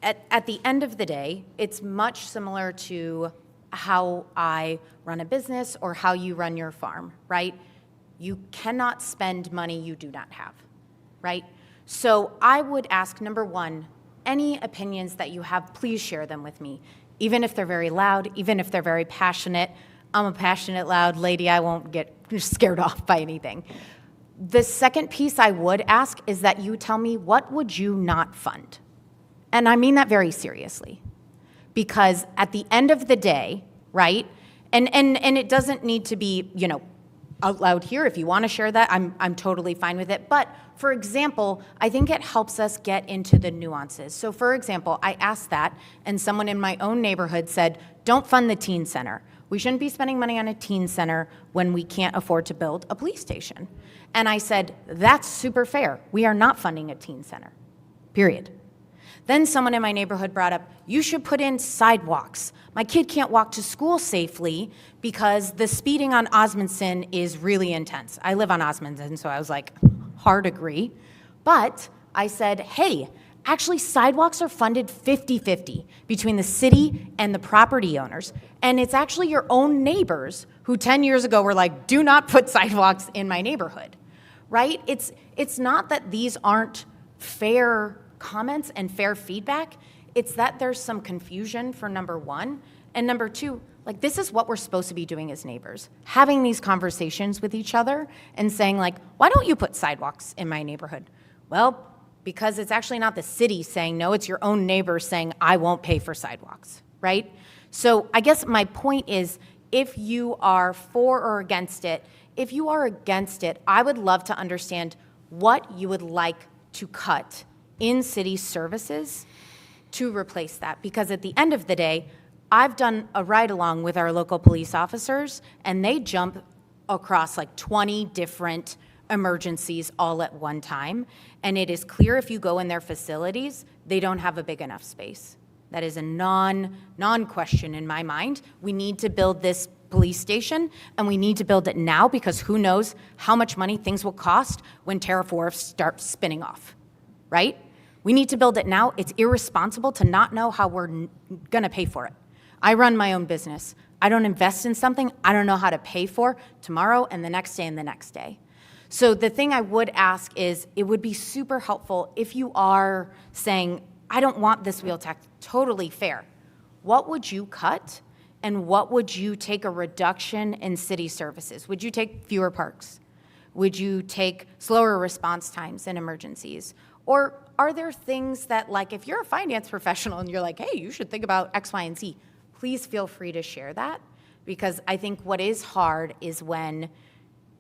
at the end of the day, it's much similar to how I run a business or how you run your farm, right? You cannot spend money you do not have, right? So I would ask, number one, any opinions that you have, please share them with me, even if they're very loud, even if they're very passionate. I'm a passionate, loud lady. I won't get scared off by anything. The second piece I would ask is that you tell me, what would you not fund? And I mean that very seriously, because at the end of the day, right, and it doesn't need to be, out loud here. If you want to share that, I'm totally fine with it. But for example, I think it helps us get into the nuances. So for example, I asked that, and someone in my own neighborhood said, don't fund the teen center. We shouldn't be spending money on a teen center when we can't afford to build a police station. And I said, that's super fair. We are not funding a teen center, period. Then someone in my neighborhood brought up, you should put in sidewalks. My kid can't walk to school safely because the speeding on Osmondson is really intense. I live on Osmondson, so I was like, hard agree. But I said, hey, actually sidewalks are funded 50-50 between the city and the property owners. And it's actually your own neighbors who 10 years ago were like, do not put sidewalks in my neighborhood, right? It's not that these aren't fair comments and fair feedback. It's that there's some confusion, for number one. And number two, like, this is what we're supposed to be doing as neighbors, having these conversations with each other and saying, like, why don't you put sidewalks in my neighborhood? Well, because it's actually not the city saying no, it's your own neighbors saying, I won't pay for sidewalks, right? So I guess my point is, if you are for or against it, if you are against it, I would love to understand what you would like to cut in city services to replace that. Because at the end of the day, I've done a ride-along with our local police officers, and they jump across like 20 different emergencies all at one time. And it is clear if you go in their facilities, they don't have a big enough space. That is a non-question in my mind. We need to build this police station, and we need to build it now because who knows how much money things will cost when Tariff Wharf starts spinning off, right? We need to build it now. It's irresponsible to not know how we're going to pay for it. I run my own business. I don't invest in something I don't know how to pay for tomorrow and the next day and the next day. So the thing I would ask is, it would be super helpful if you are saying, I don't want this wheel tax, totally fair. What would you cut, and what would you take a reduction in city services? Would you take fewer parks? Would you take slower response times in emergencies? Or are there things that, like, if you're a finance professional and you're like, hey, you should think about X, Y, and Z, please feel free to share that, because I think what is hard is when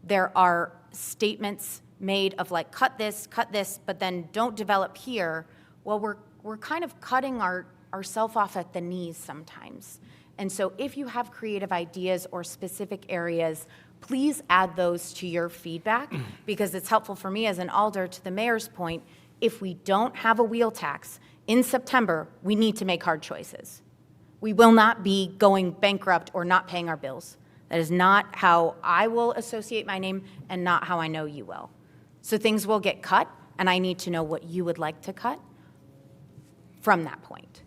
there are statements made of like, cut this, but then don't develop here. Well, we're kind of cutting ourselves off at the knees sometimes. And so if you have creative ideas or specific areas, please add those to your feedback, because it's helpful for me as an alder. To the mayor's point, if we don't have a wheel tax in September, we need to make hard choices. We will not be going bankrupt or not paying our bills. That is not how I will associate my name and not how I know you will. So things will get cut, and I need to know what you would like to cut from that point.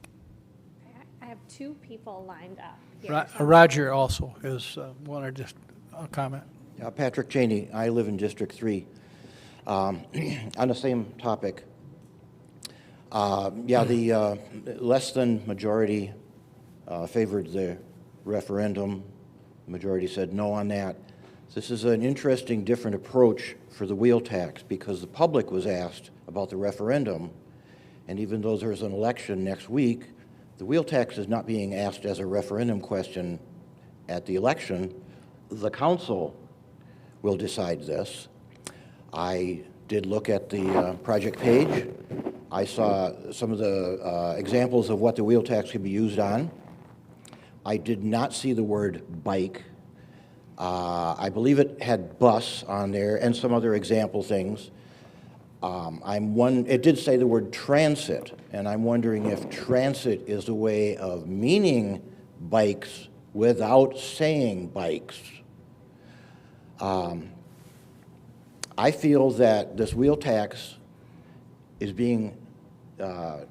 I have two people lined up here. Roger also is wanted just a comment. Patrick Cheney, I live in District 3. On the same topic, the less than majority favored the referendum. The majority said no on that. This is an interesting, different approach for the wheel tax, because the public was asked about the referendum, and even though there's an election next week, the wheel tax is not being asked as a referendum question at the election. The council will decide this. I did look at the project page. I saw some of the examples of what the wheel tax could be used on. I did not see the word bike. I believe it had bus on there and some other example things. It did say the word transit, and I'm wondering if transit is a way of meaning bikes without saying bikes. I feel that this wheel tax is being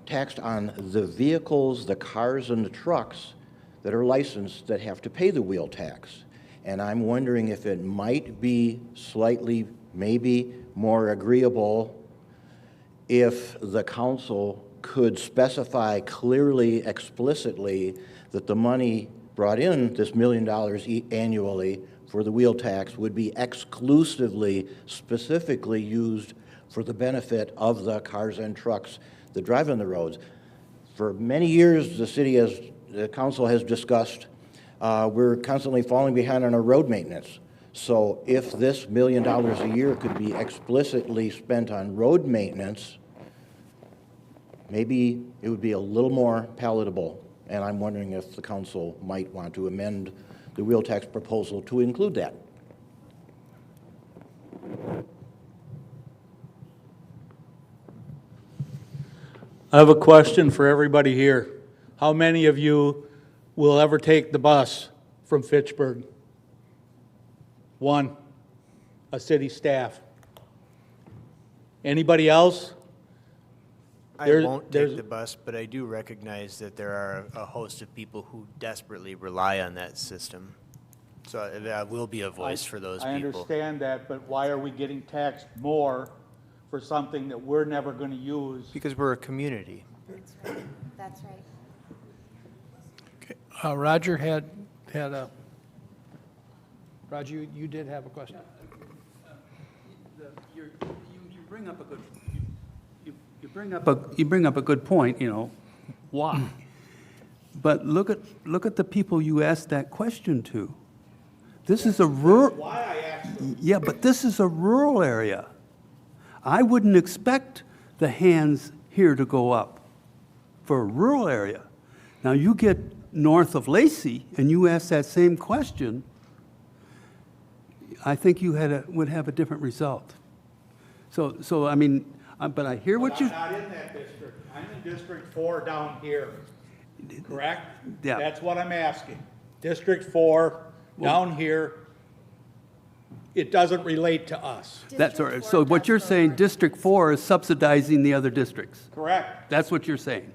taxed on the vehicles, the cars and the trucks that are licensed that have to pay the wheel tax. And I'm wondering if it might be slightly, maybe more agreeable if the council could specify clearly, explicitly, that the money brought in, this $1 million annually for the wheel tax, would be exclusively, specifically used for the benefit of the cars and trucks that drive on the roads. For many years, the council has discussed, we're constantly falling behind on our road maintenance. So if this $1 million a year could be explicitly spent on road maintenance, maybe it would be a little more palatable. And I'm wondering if the council might want to amend the wheel tax proposal to include that. I have a question for everybody here. How many of you will ever take the bus from Fitchburg? One, a city staff. Anybody else? I won't take the bus, but I do recognize that there are a host of people who desperately rely on that system. So that will be a voice for those people. I understand that, but why are we getting taxed more for something that we're never going to use? Because we're a community. That's right. That's right. Okay. Roger had a. Roger, you did have a question. You bring up a good. You bring up a good point. You know, why? But look at the people you asked that question to. This is a rural. Why I asked them. Yeah, but this is a rural area. I wouldn't expect the hands here to go up for a rural area. Now you get north of Lacey and you ask that same question, I think you would have a different result. So I mean, but I hear what you. I'm not in that district. I'm in District 4 down here. Correct? Yeah. That's what I'm asking. District 4, Down here, it doesn't relate to us. That's all right. So what you're saying, District 4 is subsidizing the other districts? Correct. That's what you're saying?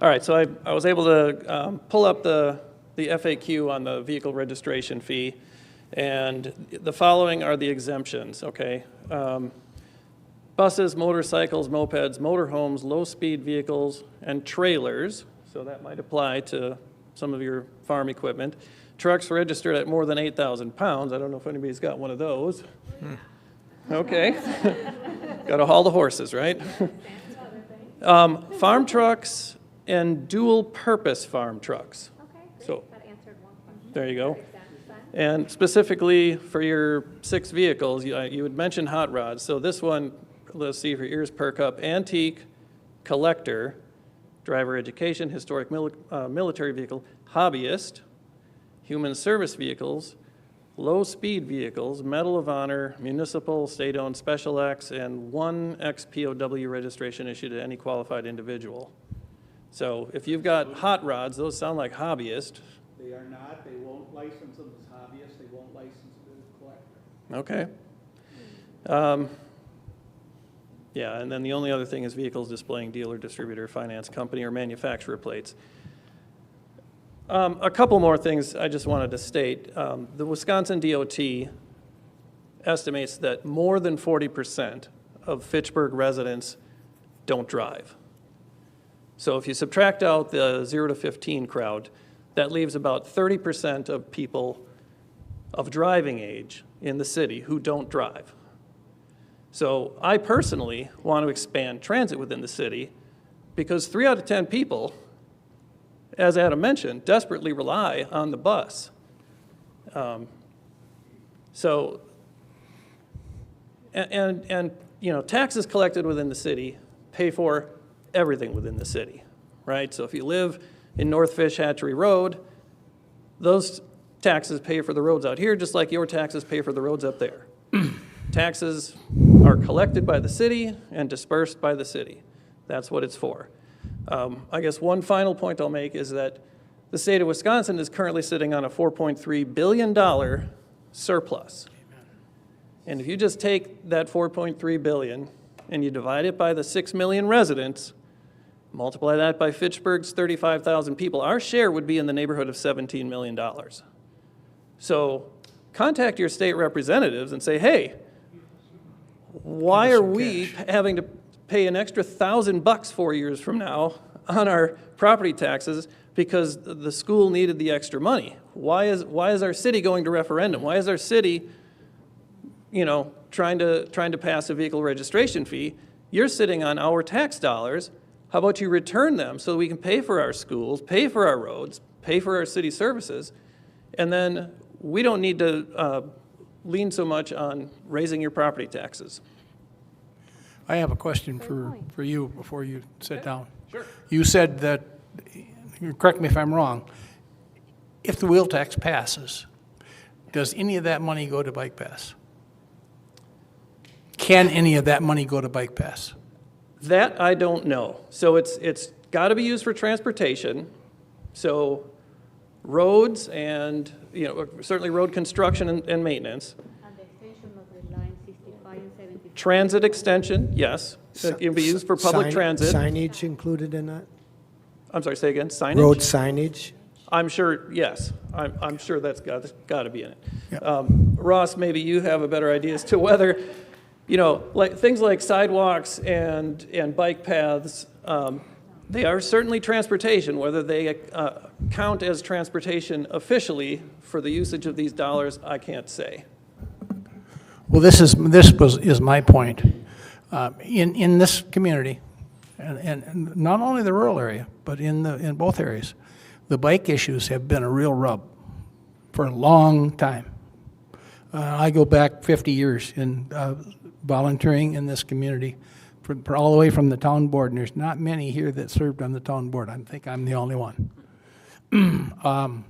All right, so I was able to pull up the FAQ on the vehicle registration fee, and the following are the exemptions, okay? Buses, motorcycles, mopeds, motorhomes, low-speed vehicles, and trailers, so that might apply to some of your farm equipment. Trucks registered at more than 8,000 pounds. I don't know if anybody's got one of those. Okay. Got to haul the horses, right? Farm trucks and dual-purpose farm trucks. So, there you go. And specifically for your 6 vehicles, you had mentioned hot rods. So this one, let's see if your ears perk up: antique, collector, driver education, historic military vehicle, hobbyist, human service vehicles, low-speed vehicles, Medal of Honor, municipal, state-owned Special X, and 1 XPOW registration issued to any qualified individual. So if you've got hot rods, those sound like hobbyist. They are not. They won't license them as hobbyists. They won't license them as collector. Okay. Yeah, and then the only other thing is vehicles displaying dealer, distributor, finance company, or manufacturer plates. A couple more things I just wanted to state. The Wisconsin DOT estimates that more than 40% of Fitchburg residents don't drive. So if you subtract out the 0 to 15 crowd, that leaves about 30% of people of driving age in the city who don't drive. So I personally want to expand transit within the city because 3 out of 10 people, as Adam mentioned, desperately rely on the bus. And you know, taxes collected within the city pay for everything within the city, right? So if you live in North Fish Hatchery Road, those taxes pay for the roads out here just like your taxes pay for the roads up there. Taxes are collected by the city and dispersed by the city. That's what it's for. I guess one final point I'll make is that the state of Wisconsin is currently sitting on a $4.3 billion surplus. And if you just take that $4.3 billion and you divide it by the 6 million residents, multiply that by Fitchburg's 35,000 people, our share would be in the neighborhood of $17 million. So contact your state representatives and say, hey, why are we having to pay an extra $1,000 4 years from now on our property taxes because the school needed the extra money? Why is our city going to referendum? Why is our city, you know, trying to pass a vehicle registration fee? You're sitting on our tax dollars. How about you return them so we can pay for our schools, pay for our roads, pay for our city services, and then we don't need to lean so much on raising your property taxes. I have a question for you before you sit down. Sure. You said that, correct me if I'm wrong, if the wheel tax passes, does any of that money go to Bike Pass? Can any of that money go to Bike Pass? That I don't know. So it's got to be used for transportation. So roads and, you know, certainly road construction and maintenance. And the extension of the line 65 and 75. Transit extension, yes. It can be used for public transit. Signage included in that? I'm sorry, say again, signage? Road signage? I'm sure, yes. I'm sure that's got to be in it. Yep. Ross, maybe you have a better idea as to whether, you know, like things like sidewalks and bike paths, they are certainly transportation. Whether they count as transportation officially for the usage of these dollars, I can't say. Well, this is my point. In this community, and not only the rural area, but in both areas, the bike issues have been a real rub for a long time. I go back 50 years in volunteering in this community, for all the way from the town board, and there's not many here that served on the town board. I think I'm the only one. And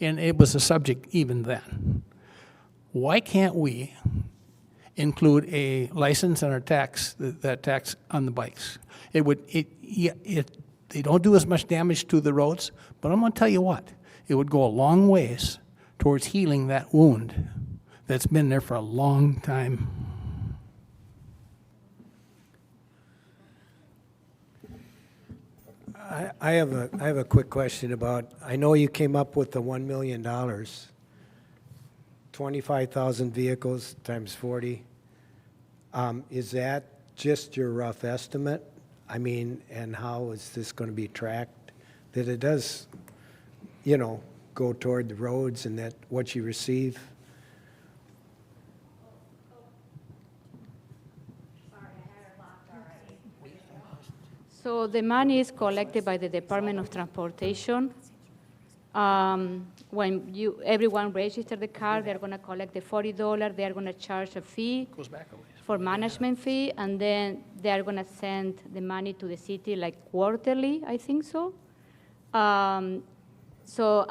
it was a subject even then. Why can't we include a license and a tax, that tax on the bikes? It They don't do as much damage to the roads, but I'm going to tell you what, it would go a long ways towards healing that wound that's been there for a long time. I have a quick question about, I know you came up with the $1 million, 25,000 vehicles times 40. Is that just your rough estimate? I mean, and how is this going to be tracked? That it does, go toward the roads and that what you receive? So the money is collected by the Department of Transportation. When everyone registers the car, they're going to collect the $40. They're going to charge a fee for management fee, and then they're going to send the money to the city like quarterly, I think so. So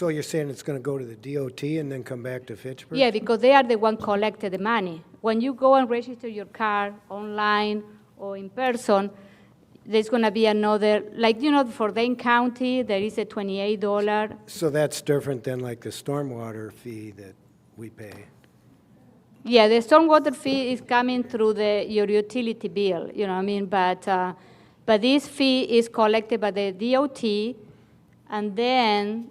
you're saying it's going to go to the DOT and then come back to Fitchburg? Yeah, because they are the one collected the money. When you go and register your car online or in person, there's going to be another, for Dane County, there is a $28. So that's different than like the stormwater fee that we pay? Yeah, the stormwater fee is coming through your utility bill, but this fee is collected by the DOT, and then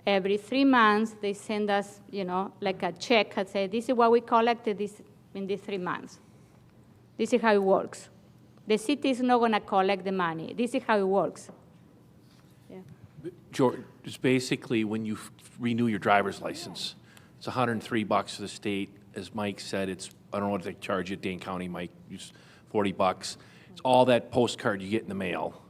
every 3 months, they send us, like a check and say, this is what we collected in these 3 months. This is how it works. The city is not going to collect the money. This is how it works. Yeah. George, it's basically when you renew your driver's license, it's $103 for the state. As Mike said, I don't know what they charge you at Dane County, Mike, it's $40. It's all that postcard you get in the mail.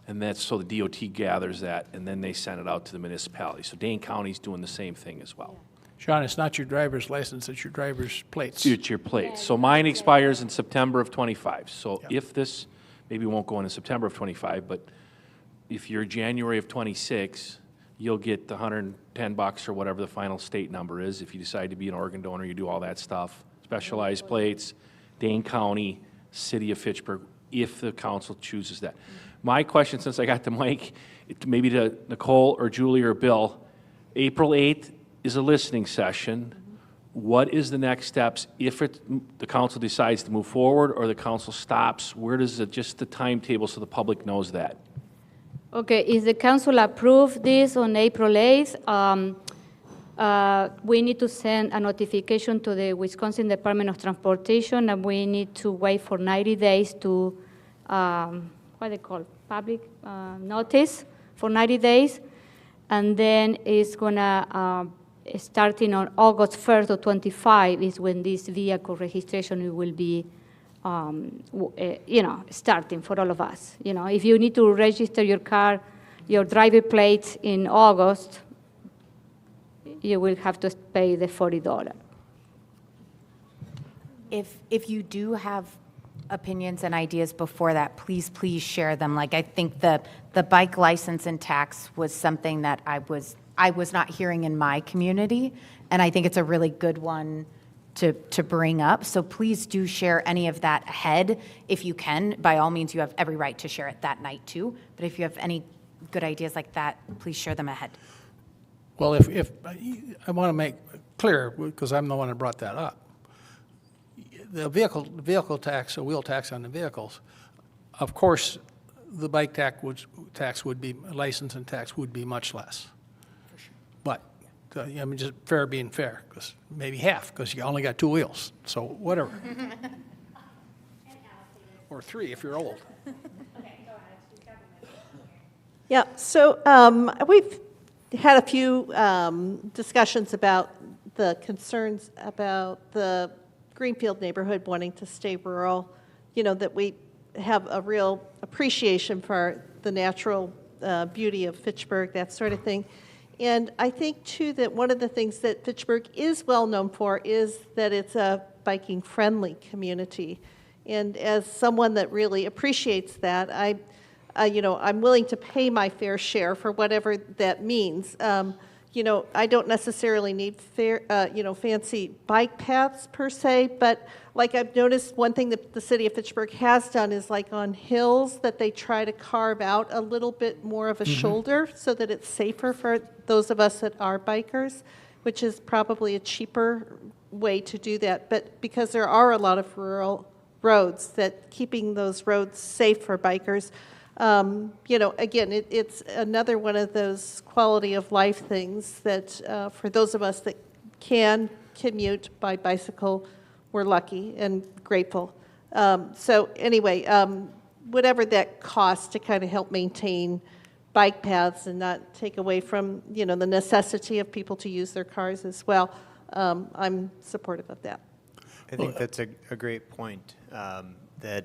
And that's so the DOT gathers that, and then they send it out to the municipality. So Dane County's doing the same thing as well. Sean, it's not your driver's license, it's your driver's plates. It's your plates. So mine expires in September of '25. So if this, maybe won't go in September of '25, but if you're January of '26, you'll get the $110 or whatever the final state number is. If you decide to be an organ donor, you do all that stuff. Specialized plates, Dane County, City of Fitchburg, if the council chooses that. My question, since I got the mic, maybe to Nicole or Julie or Bill, April 8th is a listening session. What is the next steps if the council decides to move forward or the council stops? Where does just the timetable so the public knows that? Okay, if the council approve this on April 8th, we need to send a notification to the Wisconsin Department of Transportation, and we need to wait for 90 days to, what they call, public notice for 90 days. And then it's going to, starting on August 1st of 25 is when this vehicle registration will be, starting for all of us. If you need to register your car, your driver plates in August, you will have to pay the $40. If you do have opinions and ideas before that, please share them. Like, I think the bike license and tax was something that I was not hearing in my community, and I think it's a really good one to bring up. So please do share any of that ahead if you can. By all means, you have every right to share it that night too. But if you have any good ideas like that, please share them ahead. Well, if I want to make clear, because I'm the one that brought that up, the vehicle tax, or wheel tax on the vehicles, of course, the bike tax would be, license and tax would be much less. But, just fair being fair, because maybe half, because you only got 2 wheels, so whatever. Or 3 if you're old. Yeah, so we've had a few discussions about the concerns about the Greenfield neighborhood wanting to stay rural, that we have a real appreciation for the natural beauty of Fitchburg, that sort of thing. And I think, too, that one of the things that Fitchburg is well known for is that it's a biking-friendly community. And as someone that really appreciates that, I'm willing to pay my fair share for whatever that means. you know, I don't necessarily need fancy bike paths per se, but like I've noticed, one thing that the city of Fitchburg has done is like on hills that they try to carve out a little bit more of a shoulder so that it's safer for those of us that are bikers, which is probably a cheaper way to do that. But because there are a lot of rural roads, that keeping those roads safe for bikers, you know, again, it's another one of those quality of life things that for those of us that can commute by bicycle, we're lucky and grateful. So anyway, whatever that costs to kind of help maintain bike paths and not take away from, you know, the necessity of people to use their cars as well, I'm supportive of that. I think that's a great point, that,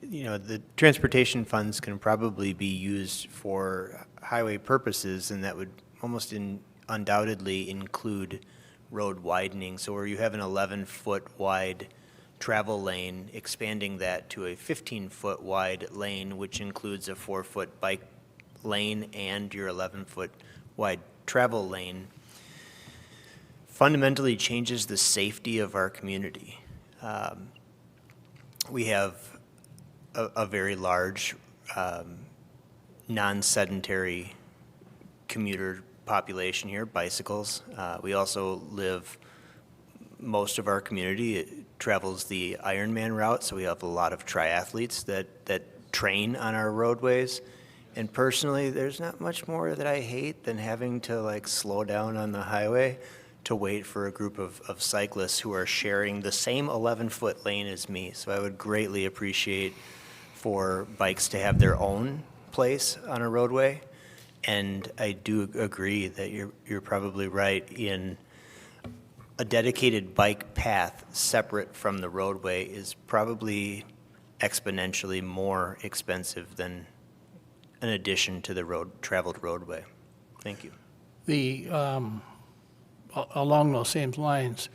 you know, the transportation funds can probably be used for highway purposes, and that would almost undoubtedly include road widening. So where you have an 11-foot wide travel lane, expanding that to a 15-foot wide lane, which includes a 4-foot bike lane and your 11-foot wide travel lane, fundamentally changes the safety of our community. We have a very large non-sedentary commuter population here, bicycles. We also live, most of our community travels the Ironman route, so we have a lot of triathletes that train on our roadways. And personally, there's not much more that I hate than having to like slow down on the highway to wait for a group of cyclists who are sharing the same 11-foot lane as me. So I would greatly appreciate for bikes to have their own place on a roadway. And I do agree that you're probably right in a dedicated bike path separate from the roadway is probably exponentially more expensive than an addition to the traveled roadway. Thank you. Along those same lines,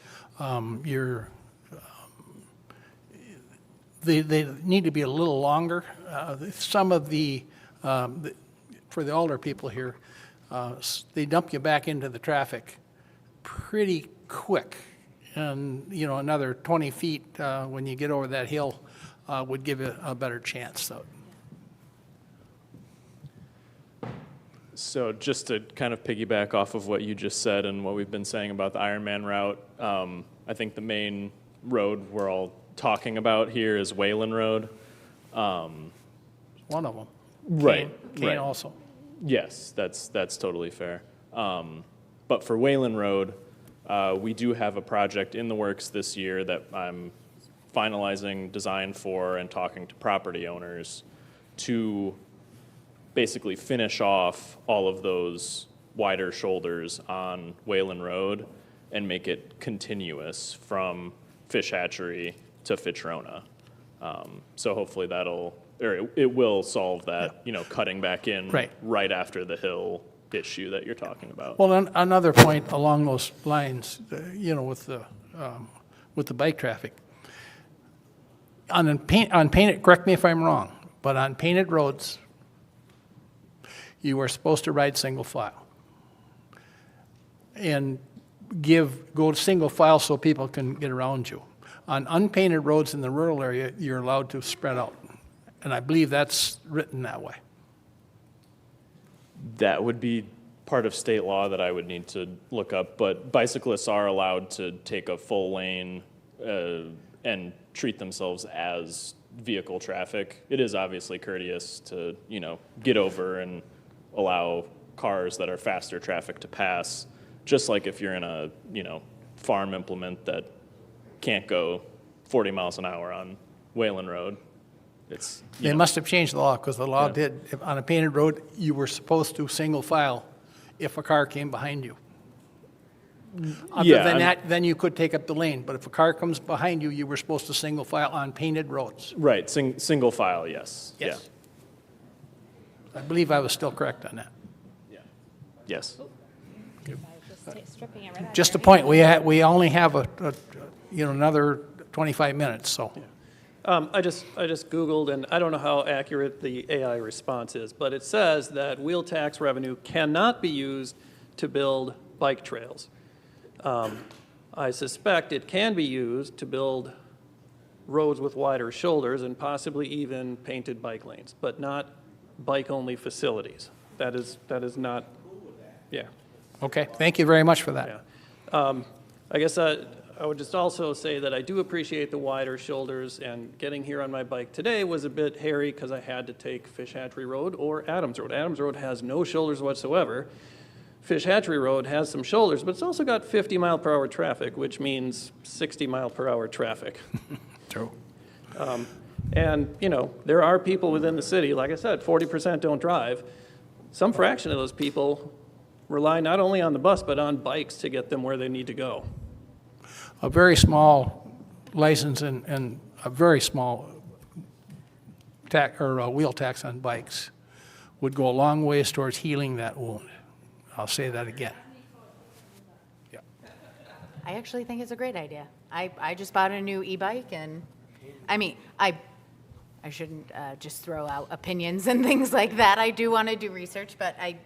they need to be a little longer. Some of for the older people here, they dump you back into the traffic pretty quick. And, you know, another 20 feet when you get over that hill would give you a better chance. So just to kind of piggyback off of what you just said and what we've been saying about the Ironman route, I think the main road we're all talking about here is Wayland Road. One of them. Right. Kane also. Yes, that's totally fair. But for Wayland Road, we do have a project in the works this year that I'm finalizing design for and talking to property owners to basically finish off all of those wider shoulders on Wayland Road and make it continuous from Fish Hatchery to Fitchrona. So hopefully it will solve that, you know, cutting back in right after the hill issue that you're talking about. Well, another point along those lines, you know, with the bike traffic. On painted, correct me if I'm wrong, but on painted roads, you are supposed to ride single file and go to single file so people can get around you. On unpainted roads in the rural area, you're allowed to spread out. And I believe that's written that way. That would be part of state law that I would need to look up, but bicyclists are allowed to take a full lane and treat themselves as vehicle traffic. It is obviously courteous to, you know, get over and allow cars that are faster traffic to pass, just like if you're in a, you know, farm implement that can't go 40 miles an hour on Wayland Road. They must have changed the law, because the law did, on a painted road, you were supposed to single file if a car came behind you. Other than that, then you could take up the lane, but if a car comes behind you, you were supposed to single file on painted roads. Right, single file, yes. Yes. Yeah. I believe I was still correct on that. Yeah. Yes. Just a point, we only have another 25 minutes, so. I just Googled, and I don't know how accurate the AI response is, but it says that wheel tax revenue cannot be used to build bike trails. I suspect it can be used to build roads with wider shoulders and possibly even painted bike lanes, but not bike-only facilities. That is not, yeah. Okay, thank you very much for that. Yeah. I guess I would just also say that I do appreciate the wider shoulders, and getting here on my bike today was a bit hairy because I had to take Fish Hatchery Road or Adams Road. Adams Road has no shoulders whatsoever. Fish Hatchery Road has some shoulders, but it's also got 50-mile-per-hour traffic, which means 60-mile-per-hour traffic. True. And, you know, there are people within the city, like I said, 40% don't drive. Some fraction of those people rely not only on the bus, but on bikes to get them where they need to go. A very small license and a very small wheel tax on bikes would go a long ways towards healing that wound. I'll say that again. Yeah. I actually think it's a great idea. I just bought a new e-bike, and I mean, I shouldn't just throw out opinions and things like that. I do want to do research, but I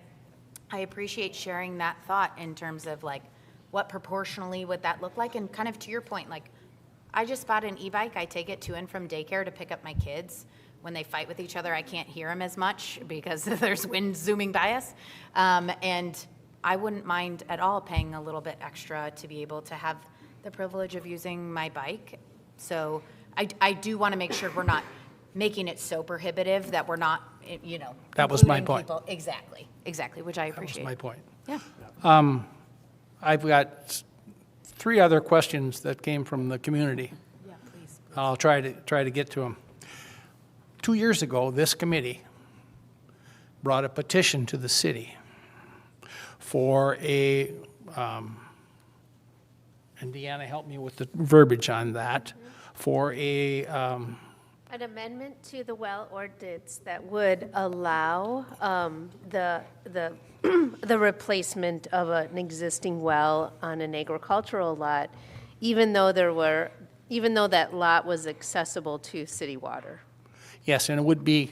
appreciate sharing that thought in terms of like what proportionally would that look like, and kind of to your point, like I just bought an e-bike. I take it to and from daycare to pick up my kids. When they fight with each other, I can't hear them as much because there's wind zooming by us. And I wouldn't mind at all paying a little bit extra to be able to have the privilege of using my bike. So I do want to make sure we're not making it so prohibitive that we're not, you know. That was my point. People. Exactly, which I appreciate. That was my point. Yeah. I've got 3 other questions that came from the community. Yeah, please. I'll try to get to them. 2 years ago, this committee brought a petition to the city for a, and Deanna, help me with the verbiage on that, for a, An amendment to the well ordinance that would allow the the replacement of an existing well on an agricultural lot, even though that lot was accessible to city water. yes, and it would be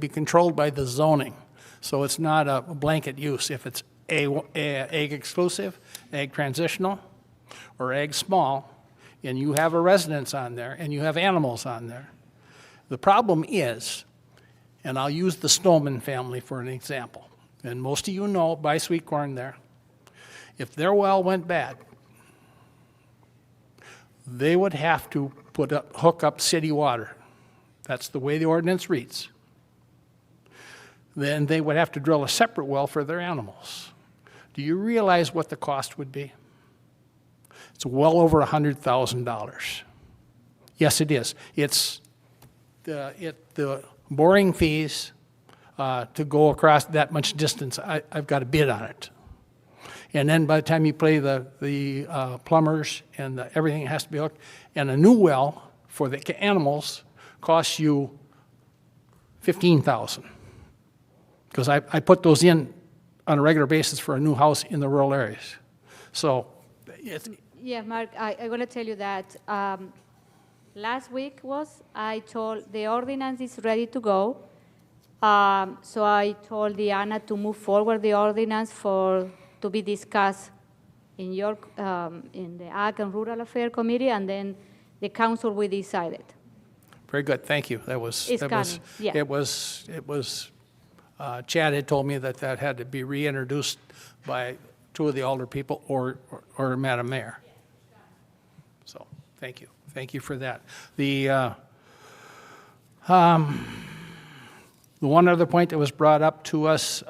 controlled by the zoning. So it's not a blanket use. If it's ag exclusive, ag transitional, or ag small, and you have a residence on there and you have animals on there. The problem is, and I'll use the Snowman family for an example, and most of you know by Sweet Corn there, if their well went bad, they would have to hook up city water. That's the way the ordinance reads. Then they would have to drill a separate well for their animals. Do you realize what the cost would be? It's well over $100,000. Yes, it is. It's the boring fees to go across that much distance. I've got a bid on it. And then by the time you pay the plumbers and everything has to be hooked, and a new well for the animals costs you $15,000. Because I put those in on a regular basis for a new house in the rural areas. So it's... Yeah, Mark, I'm going to tell you that last week I told the ordinance is ready to go. So I told Diana to move forward the ordinance to be discussed in the Ag and Rural Affairs Committee, and then the council will decide it. Very good, thank you. Chad had told me that had to be reintroduced by 2 of the alder people or Madam Mayor. So, thank you. Thank you for that. The one other point that was brought up to us,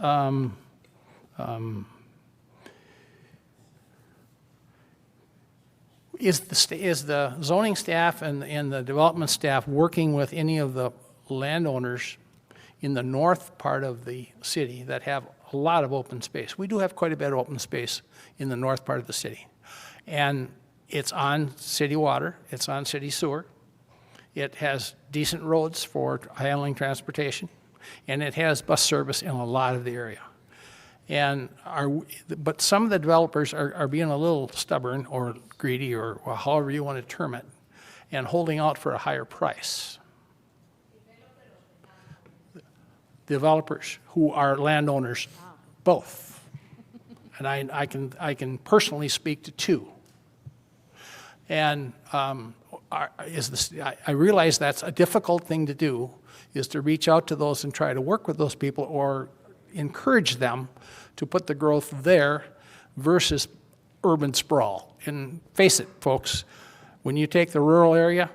is the zoning staff and the development staff working with any of the landowners in the north part of the city that have a lot of open space? We do have quite a bit of open space in the north part of the city. And it's on city water, it's on city sewer, it has decent roads for handling transportation, and it has bus service in a lot of the area. But some of the developers are being a little stubborn or greedy or however you want to term it, and holding out for a higher price. Developers who are landowners, both. and I can personally speak to two. And I realize that's a difficult thing to do, is to reach out to those and try to work with those people or encourage them to put the growth there versus urban sprawl. And face it, folks, when you take the rural area,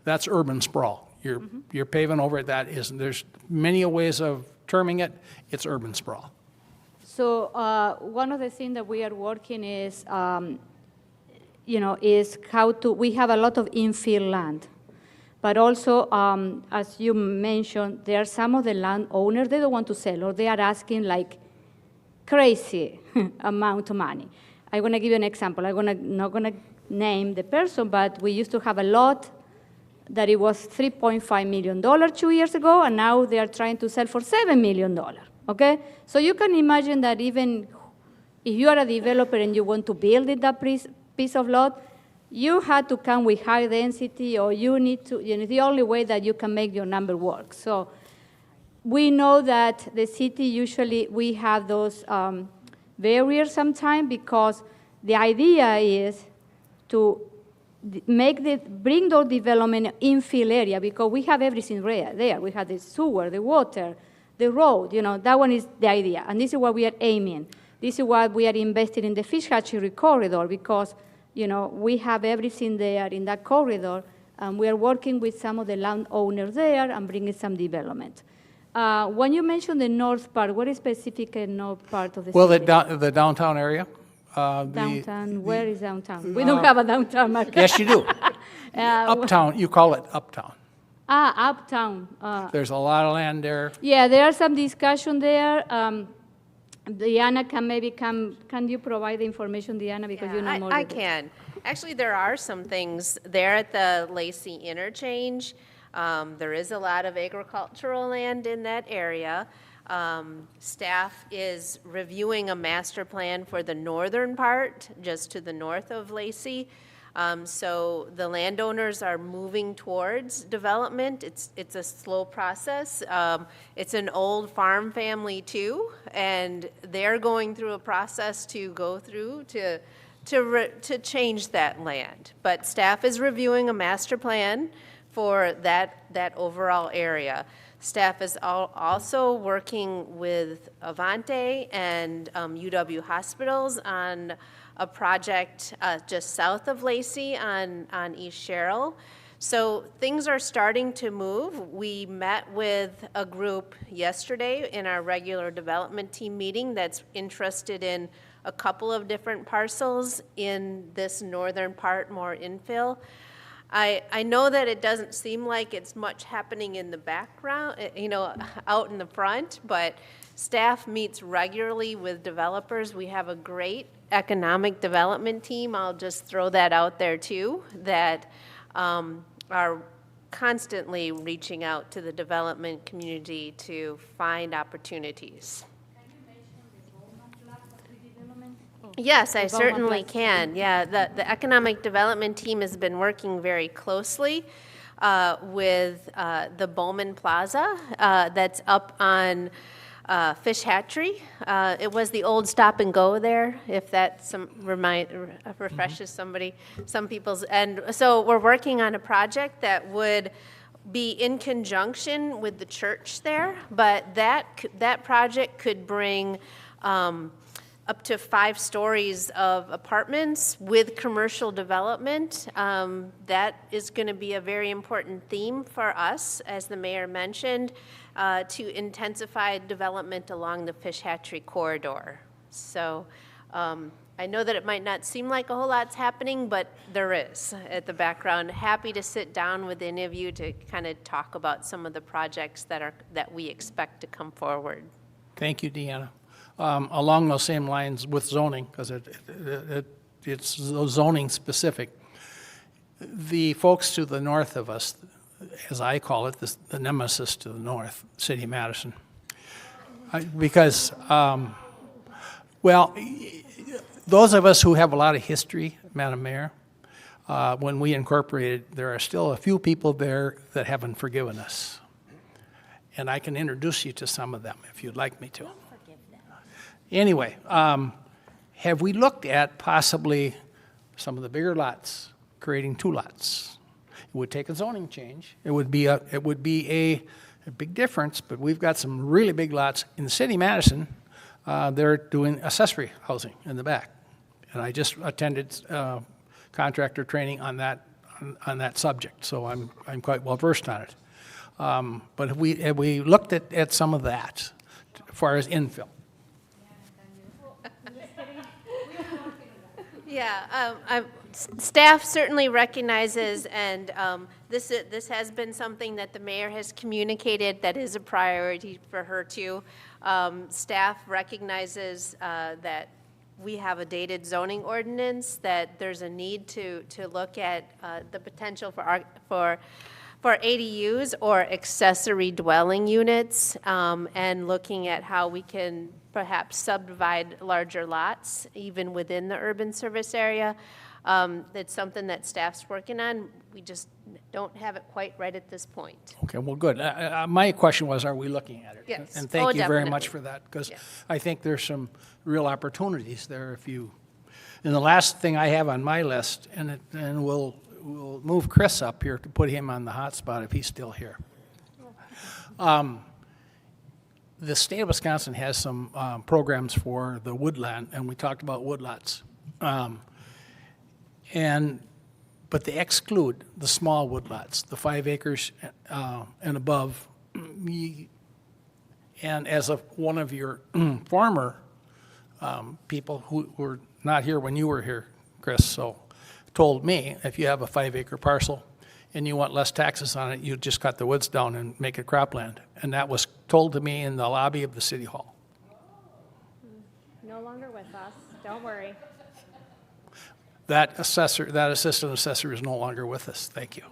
that's urban sprawl. You're paving over it. That isn't. There's many ways of terming it. It's urban sprawl. So one of the things that we are working is, is how to, we have a lot of infill land. But also, as you mentioned, there are some of the landowners, they don't want to sell, or they are asking like crazy amount of money. I'm going to give you an example. Not going to name the person, but we used to have a lot that it was $3.5 million 2 years ago, and now they are trying to sell for $7 million, okay? So you can imagine that even if you are a developer and you want to build in that piece of lot, you had to come with high density, or you need to, the only way that you can make your number work. So we know that the city usually, we have those barriers sometimes, because the idea is to bring those development infill area, because we have everything there. We have the sewer, the water, the road, that one is the idea. And this is what we are aiming. This is why we are investing in the fish hatchery corridor, because we have everything there in that corridor, and we are working with some of the landowners there and bringing some development. When you mentioned the north part, what is specific in north part of the city? Well, the downtown area. Downtown, where is downtown? We don't have a downtown market. Yes, you do. Uptown, you call it uptown. Uptown. There's a lot of land there. Yeah, there are some discussion there. Diana can you provide the information, Diana, because you know more. I can. Actually, there are some things there at the Lacey interchange. There is a lot of agricultural land in that area. Staff is reviewing a master plan for the northern part, just to the north of Lacey. So the landowners are moving towards development. It's a slow process. It's an old farm family too, and they're going through a process to go through to change that land. But staff is reviewing a master plan for that overall area. Staff is also working with Avante and UW Hospitals on a project just south of Lacey on East Sherrill. So things are starting to move. We met with a group yesterday in our regular development team meeting that's interested in a couple of different parcels in this northern part, more infill. I know that it doesn't seem like it's much happening in the background, out in the front, but staff meets regularly with developers. We have a great economic development team, I'll just throw that out there too, that are constantly reaching out to the development community to find opportunities. Yes, I certainly can. Yeah, the economic development team has been working very closely with the Bowman Plaza that's up on Fish Hatchery. It was the old Stop and Go there, if that refreshes some people's. And so we're working on a project that would be in conjunction with the church there, but that project could bring up to 5 stories of apartments with commercial development. That is going to be a very important theme for us, as the mayor mentioned, to intensify development along the fish hatchery corridor. So I know that it might not seem like a whole lot's happening, but there is at the background. Happy to sit down with any of you to kind of talk about some of the projects that we expect to come forward. Thank you, Deanna. Along those same lines with zoning, because it's zoning specific, the folks to the north of us, as I call it, the nemesis to the north, City of Madison, because, those of us who have a lot of history, Madam Mayor, when we incorporated, there are still a few people there that haven't forgiven us. And I can introduce you to some of them if you'd like me to. Anyway, have we looked at possibly some of the bigger lots, creating 2 lots? It would take a zoning change. It would be a big difference, but we've got some really big lots in the city of Madison. They're doing accessory housing in the back. And I just attended contractor training on that subject, so I'm quite well versed on it. But have we looked at some of that as far as infill? Yeah, staff certainly recognizes, and this has been something that the mayor has communicated that is a priority for her too. Staff recognizes that we have a dated zoning ordinance, that there's a need to look at the potential for ADUs or accessory dwelling units, and looking at how we can perhaps subdivide larger lots even within the urban service area. It's something that staff's working on. We just don't have it quite right at this point. Okay, well, good. My question was, are we looking at it? Yes. And thank you very Definitely. much for that, because I think there's some real opportunities there if you, and the last thing I have on my list, and we'll move Chris up here to put him on the hot spot if he's still here. The state of Wisconsin has some programs for the woodland, and we talked about woodlots. But they exclude the small woodlots, the 5 acres and above. And as one of your former people who were not here when you were here, Chris, so told me if you have a 5-acre parcel and you want less taxes on it, you just cut the woods down and make it cropland. And that was told to me in the lobby of the city hall. No longer with us, don't worry. That assistant assessor is no longer with us, thank you.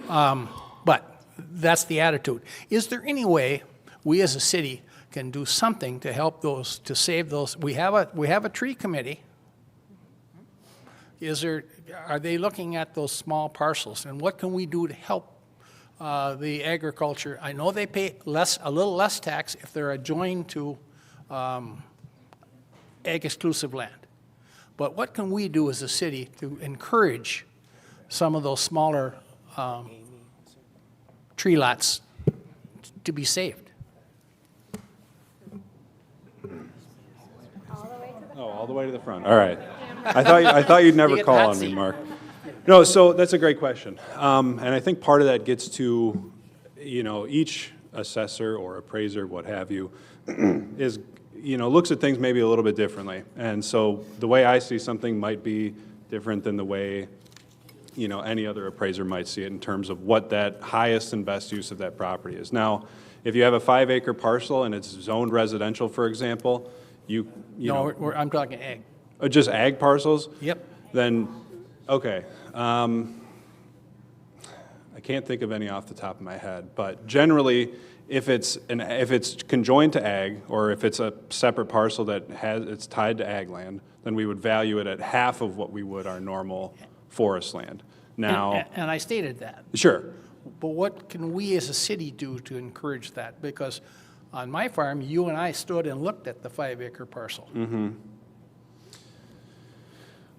But that's the attitude. Is there any way we as a city can do something to help those, to save those? We have a tree committee. Are they looking at those small parcels, and what can we do to help the agriculture? I know they pay a little less tax if they're adjoined to ag-exclusive land. But what can we do as a city to encourage some of those smaller tree lots to be saved? Oh, all the way to the front. All right. I thought you'd never call on me, Mark. No, so that's a great question. And I think part of that gets to, each assessor or appraiser, what have you, is, looks at things maybe a little bit differently. And so the way I see something might be different than the way, any other appraiser might see it in terms of what that highest and best use of that property is. Now, if you have a 5-acre parcel and it's zoned residential, for example, I'm talking ag. Just ag parcels? Yep. Then, okay. I can't think of any off the top of my head, but generally, if it's conjoined to ag, or if it's a separate parcel that it's tied to ag land, then we would value it at half of what we would our normal forest land. Now, and I stated that. Sure. But what can we as a city do to encourage that? Because on my farm, you and I stood and looked at the 5-acre parcel. Mm-hmm.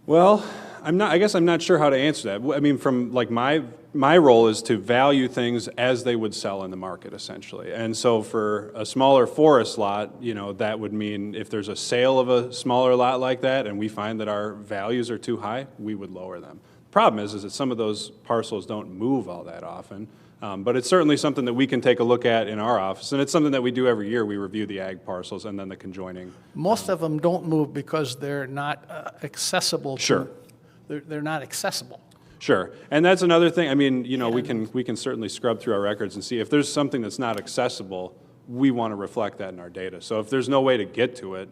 Well, I guess I'm not sure how to answer that. I mean, from like my role is to value things as they would sell in the market, essentially. And so for a smaller forest lot, that would mean if there's a sale of a smaller lot like that and we find that our values are too high, we would lower them. The problem is that some of those parcels don't move all that often. But it's certainly something that we can take a look at in our office, and it's something that we do every year. We review the ag parcels and then the conjoining. Most of them don't move because they're not accessible. Sure. They're not accessible. Sure, and that's another thing. I mean, we can certainly scrub through our records and see if there's something that's not accessible. We want to reflect that in our data. So if there's no way to get to it,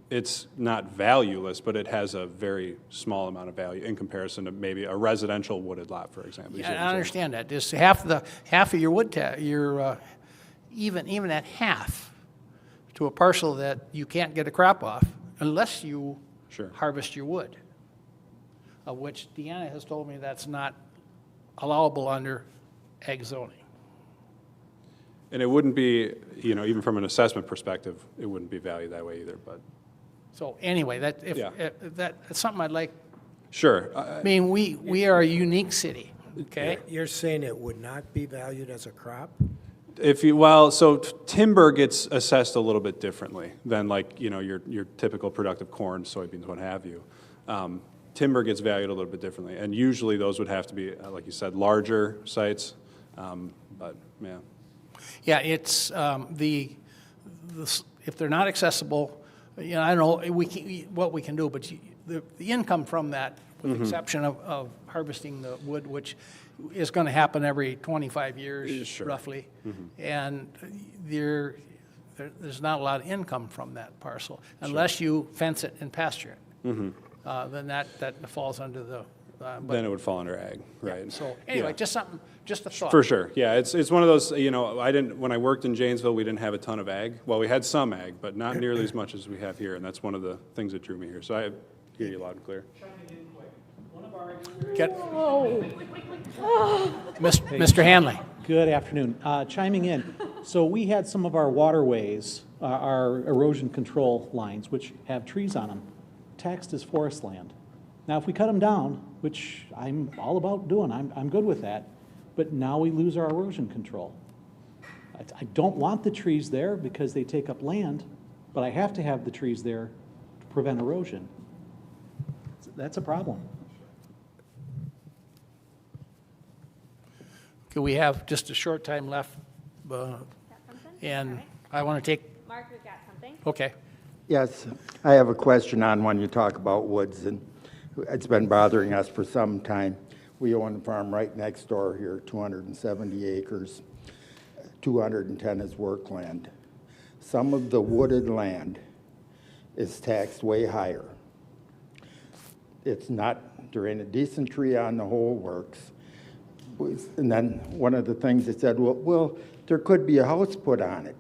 it's not valueless, but it has a very small amount of value in comparison to maybe a residential wooded lot, for example. Yeah, I understand that. Just half of your wood even at half to a parcel that you can't get a crop off unless you harvest your wood, of which Deanna has told me that's not allowable under ag zoning. And it wouldn't be, even from an assessment perspective, it wouldn't be valued that way either, but. So anyway, that's something I'd like. Sure. I mean, we are a unique city, okay? You're saying it would not be valued as a crop? So timber gets assessed a little bit differently than like, your typical productive corn, soybeans, what have you. Timber gets valued a little bit differently, and usually those would have to be, like you said, larger sites, but, yeah. Yeah, it's, if they're not accessible, I don't know what we can do, but the income from that, with the exception of harvesting the wood, which is going to happen every 25 years, roughly, and there's not a lot of income from that parcel, unless you fence it and pasture it. Then that falls under the... then it would fall under ag, right? Yeah, so anyway, just a thought. For sure, yeah. It's one of those, when I worked in Janesville, we didn't have a ton of ag. Well, we had some ag, but not nearly as much as we have here, and that's one of the things that drew me here. So I hear you loud and clear. Mr. Hanley. Good afternoon. Chiming in, so we had some of our waterways, our erosion control lines, which have trees on them, taxed as forest land. Now, if we cut them down, which I'm all about doing, I'm good with that, but now we lose our erosion control. I don't want the trees there because they take up land, but I have to have the trees there to prevent erosion. That's a problem. Okay, we have just a short time left, and I want to take... Mark, we've got something. Okay. Yes, I have a question on when you talk about woods, and it's been bothering us for some time. We own a farm right next door here, 270 acres. 210 is work land. Some of the wooded land is taxed way higher. It's not, there ain't a decent tree on the whole works. And then one of the things they said, well, there could be a house put on it.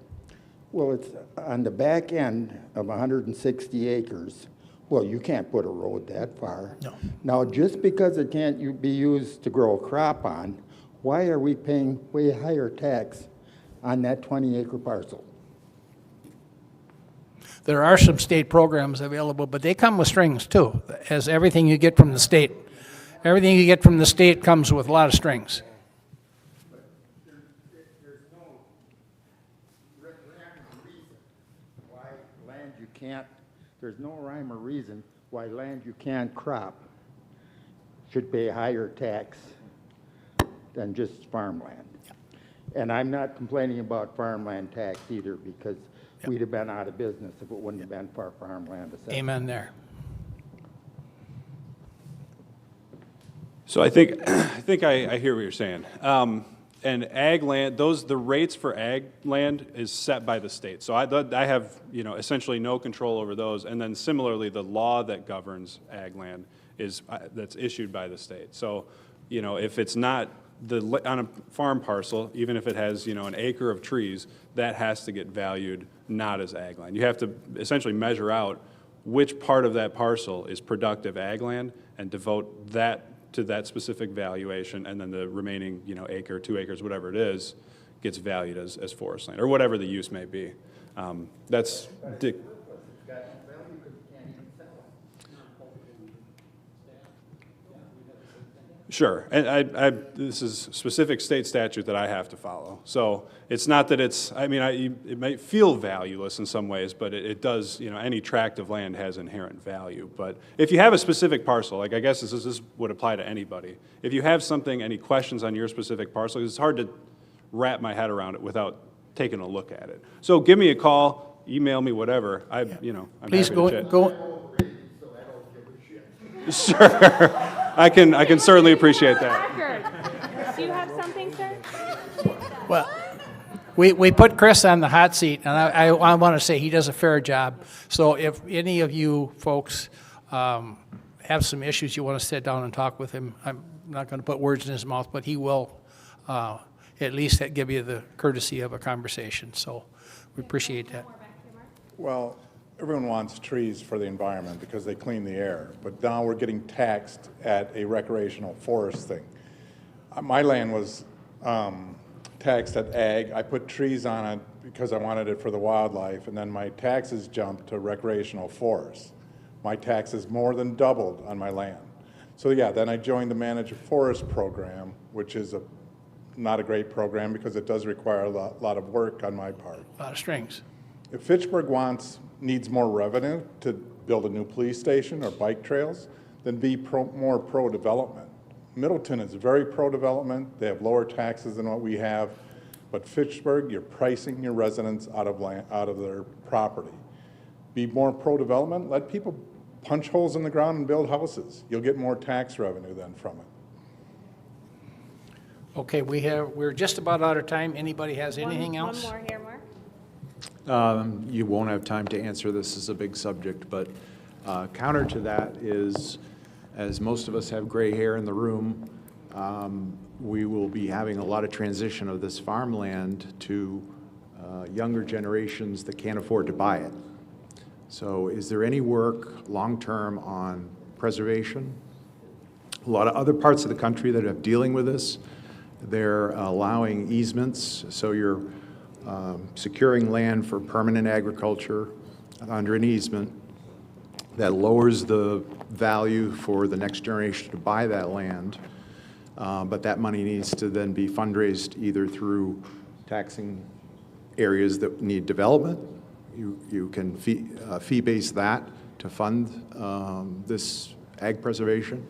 Well, it's on the back end of 160 acres. Well, you can't put a road that far. No. Now, just because it can't be used to grow a crop on, why are we paying way higher tax on that 20-acre parcel? There are some state programs available, but they come with strings too, as everything you get from the state. Everything you get from the state comes with a lot of strings. There's no rhyme or reason why land you can't, there's no rhyme or reason why land you can't crop should pay higher tax than just farmland. And I'm not complaining about farmland tax either, because we'd have been out of business if it wouldn't have been for farmland assessment. Amen there. So I think I hear what you're saying. And ag land, the rates for ag land is set by the state. So I have, essentially no control over those. And then similarly, the law that governs ag land that's issued by the state. So, if it's not on a farm parcel, even if it has, an acre of trees, that has to get valued not as ag land. You have to essentially measure out which part of that parcel is productive ag land and devote that to that specific valuation, and then the remaining, acre, 2 acres, whatever it is, gets valued as forest land, or whatever the use may be. That's... Sure, and this is specific state statute that I have to follow. So it's not that it's, it might feel valueless in some ways, but it does, any tract of land has inherent value. But if you have a specific parcel, like I guess this would apply to anybody. If you have something, any questions on your specific parcel, it's hard to wrap my head around it without taking a look at it. So give me a call, email me, whatever. I'm Please happy to chat. go. Sure, I can certainly appreciate that. Do you have something, sir? Well, we put Chris on the hot seat, and I want to say he does a fair job. So if any of you folks have some issues you want to sit down and talk with him, I'm not going to put words in his mouth, but he will at least give you the courtesy of a conversation. So we appreciate that. Well, everyone wants trees for the environment because they clean the air, but now we're getting taxed at a recreational forest thing. My land was taxed at ag. I put trees on it because I wanted it for the wildlife, and then my taxes jumped to recreational forests. My taxes more than doubled on my land. So yeah, then I joined the Manage a Forest program, which is not a great program because it does require a lot of work on my part. A lot of strings. If Fitchburg needs more revenue to build a new police station or bike trails, then be more pro-development. Middleton is very pro-development. They have lower taxes than what we have. But Fitchburg, you're pricing your residents out of their property. Be more pro-development. Let people punch holes in the ground and build houses. You'll get more tax revenue then from it. Okay, we're just about out of time. Anybody has anything else? One more here, Mark. You won't have time to answer this as a big subject, but counter to that is, as most of us have gray hair in the room, we will be having a lot of transition of this farmland to younger generations that can't afford to buy it. So is there any work long-term on preservation? A lot of other parts of the country that are dealing with this, they're allowing easements, so you're securing land for permanent agriculture under an easement that lowers the value for the next generation to buy that land, but that money needs to then be fundraised either through taxing areas that need development. You can fee-base that to fund this ag preservation.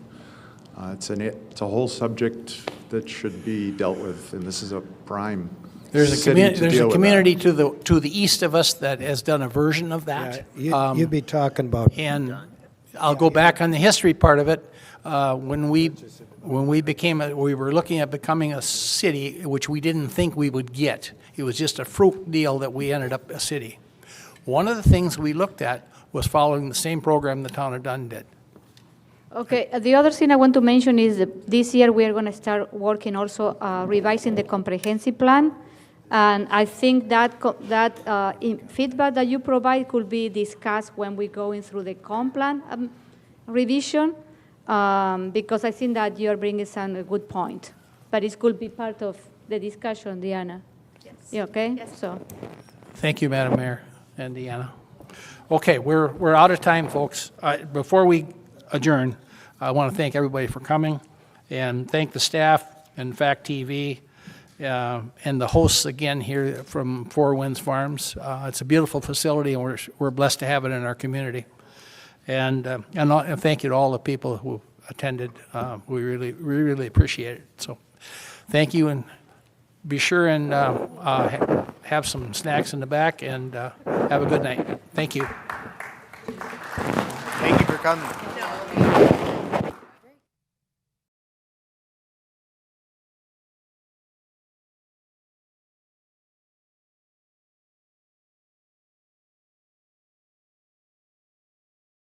It's a whole subject that should be dealt with, and this is a prime There's a city to there's deal a with community to the east of us that has done a version of that. You'd be talking about. And I'll go back on the history part of it. When we were looking at becoming a city, which we didn't think we would get. It was just a fruit deal that we ended up a city. One of the things we looked at was following the same program the town of Dunn did. Okay, the other thing I want to mention is that this year we are going to start working also revising the comprehensive plan. And I think that feedback that you provide could be discussed when we're going through the comp plan revision, because I think that you're bringing some good point. But it could be part of the discussion, Deanna. Yes. You okay? Yes. So. Thank you, Madam Mayor and Deanna. Okay, we're out of time, folks. Before we adjourn, I want to thank everybody for coming and thank the staff and FACTv and the hosts again here from Four Winds Farms. It's a beautiful facility, and we're blessed to have it in our community. And thank you to all the people who attended. We really appreciate it. So thank you, and be sure and have some snacks in the back, and have a good night. Thank you. Thank you for coming.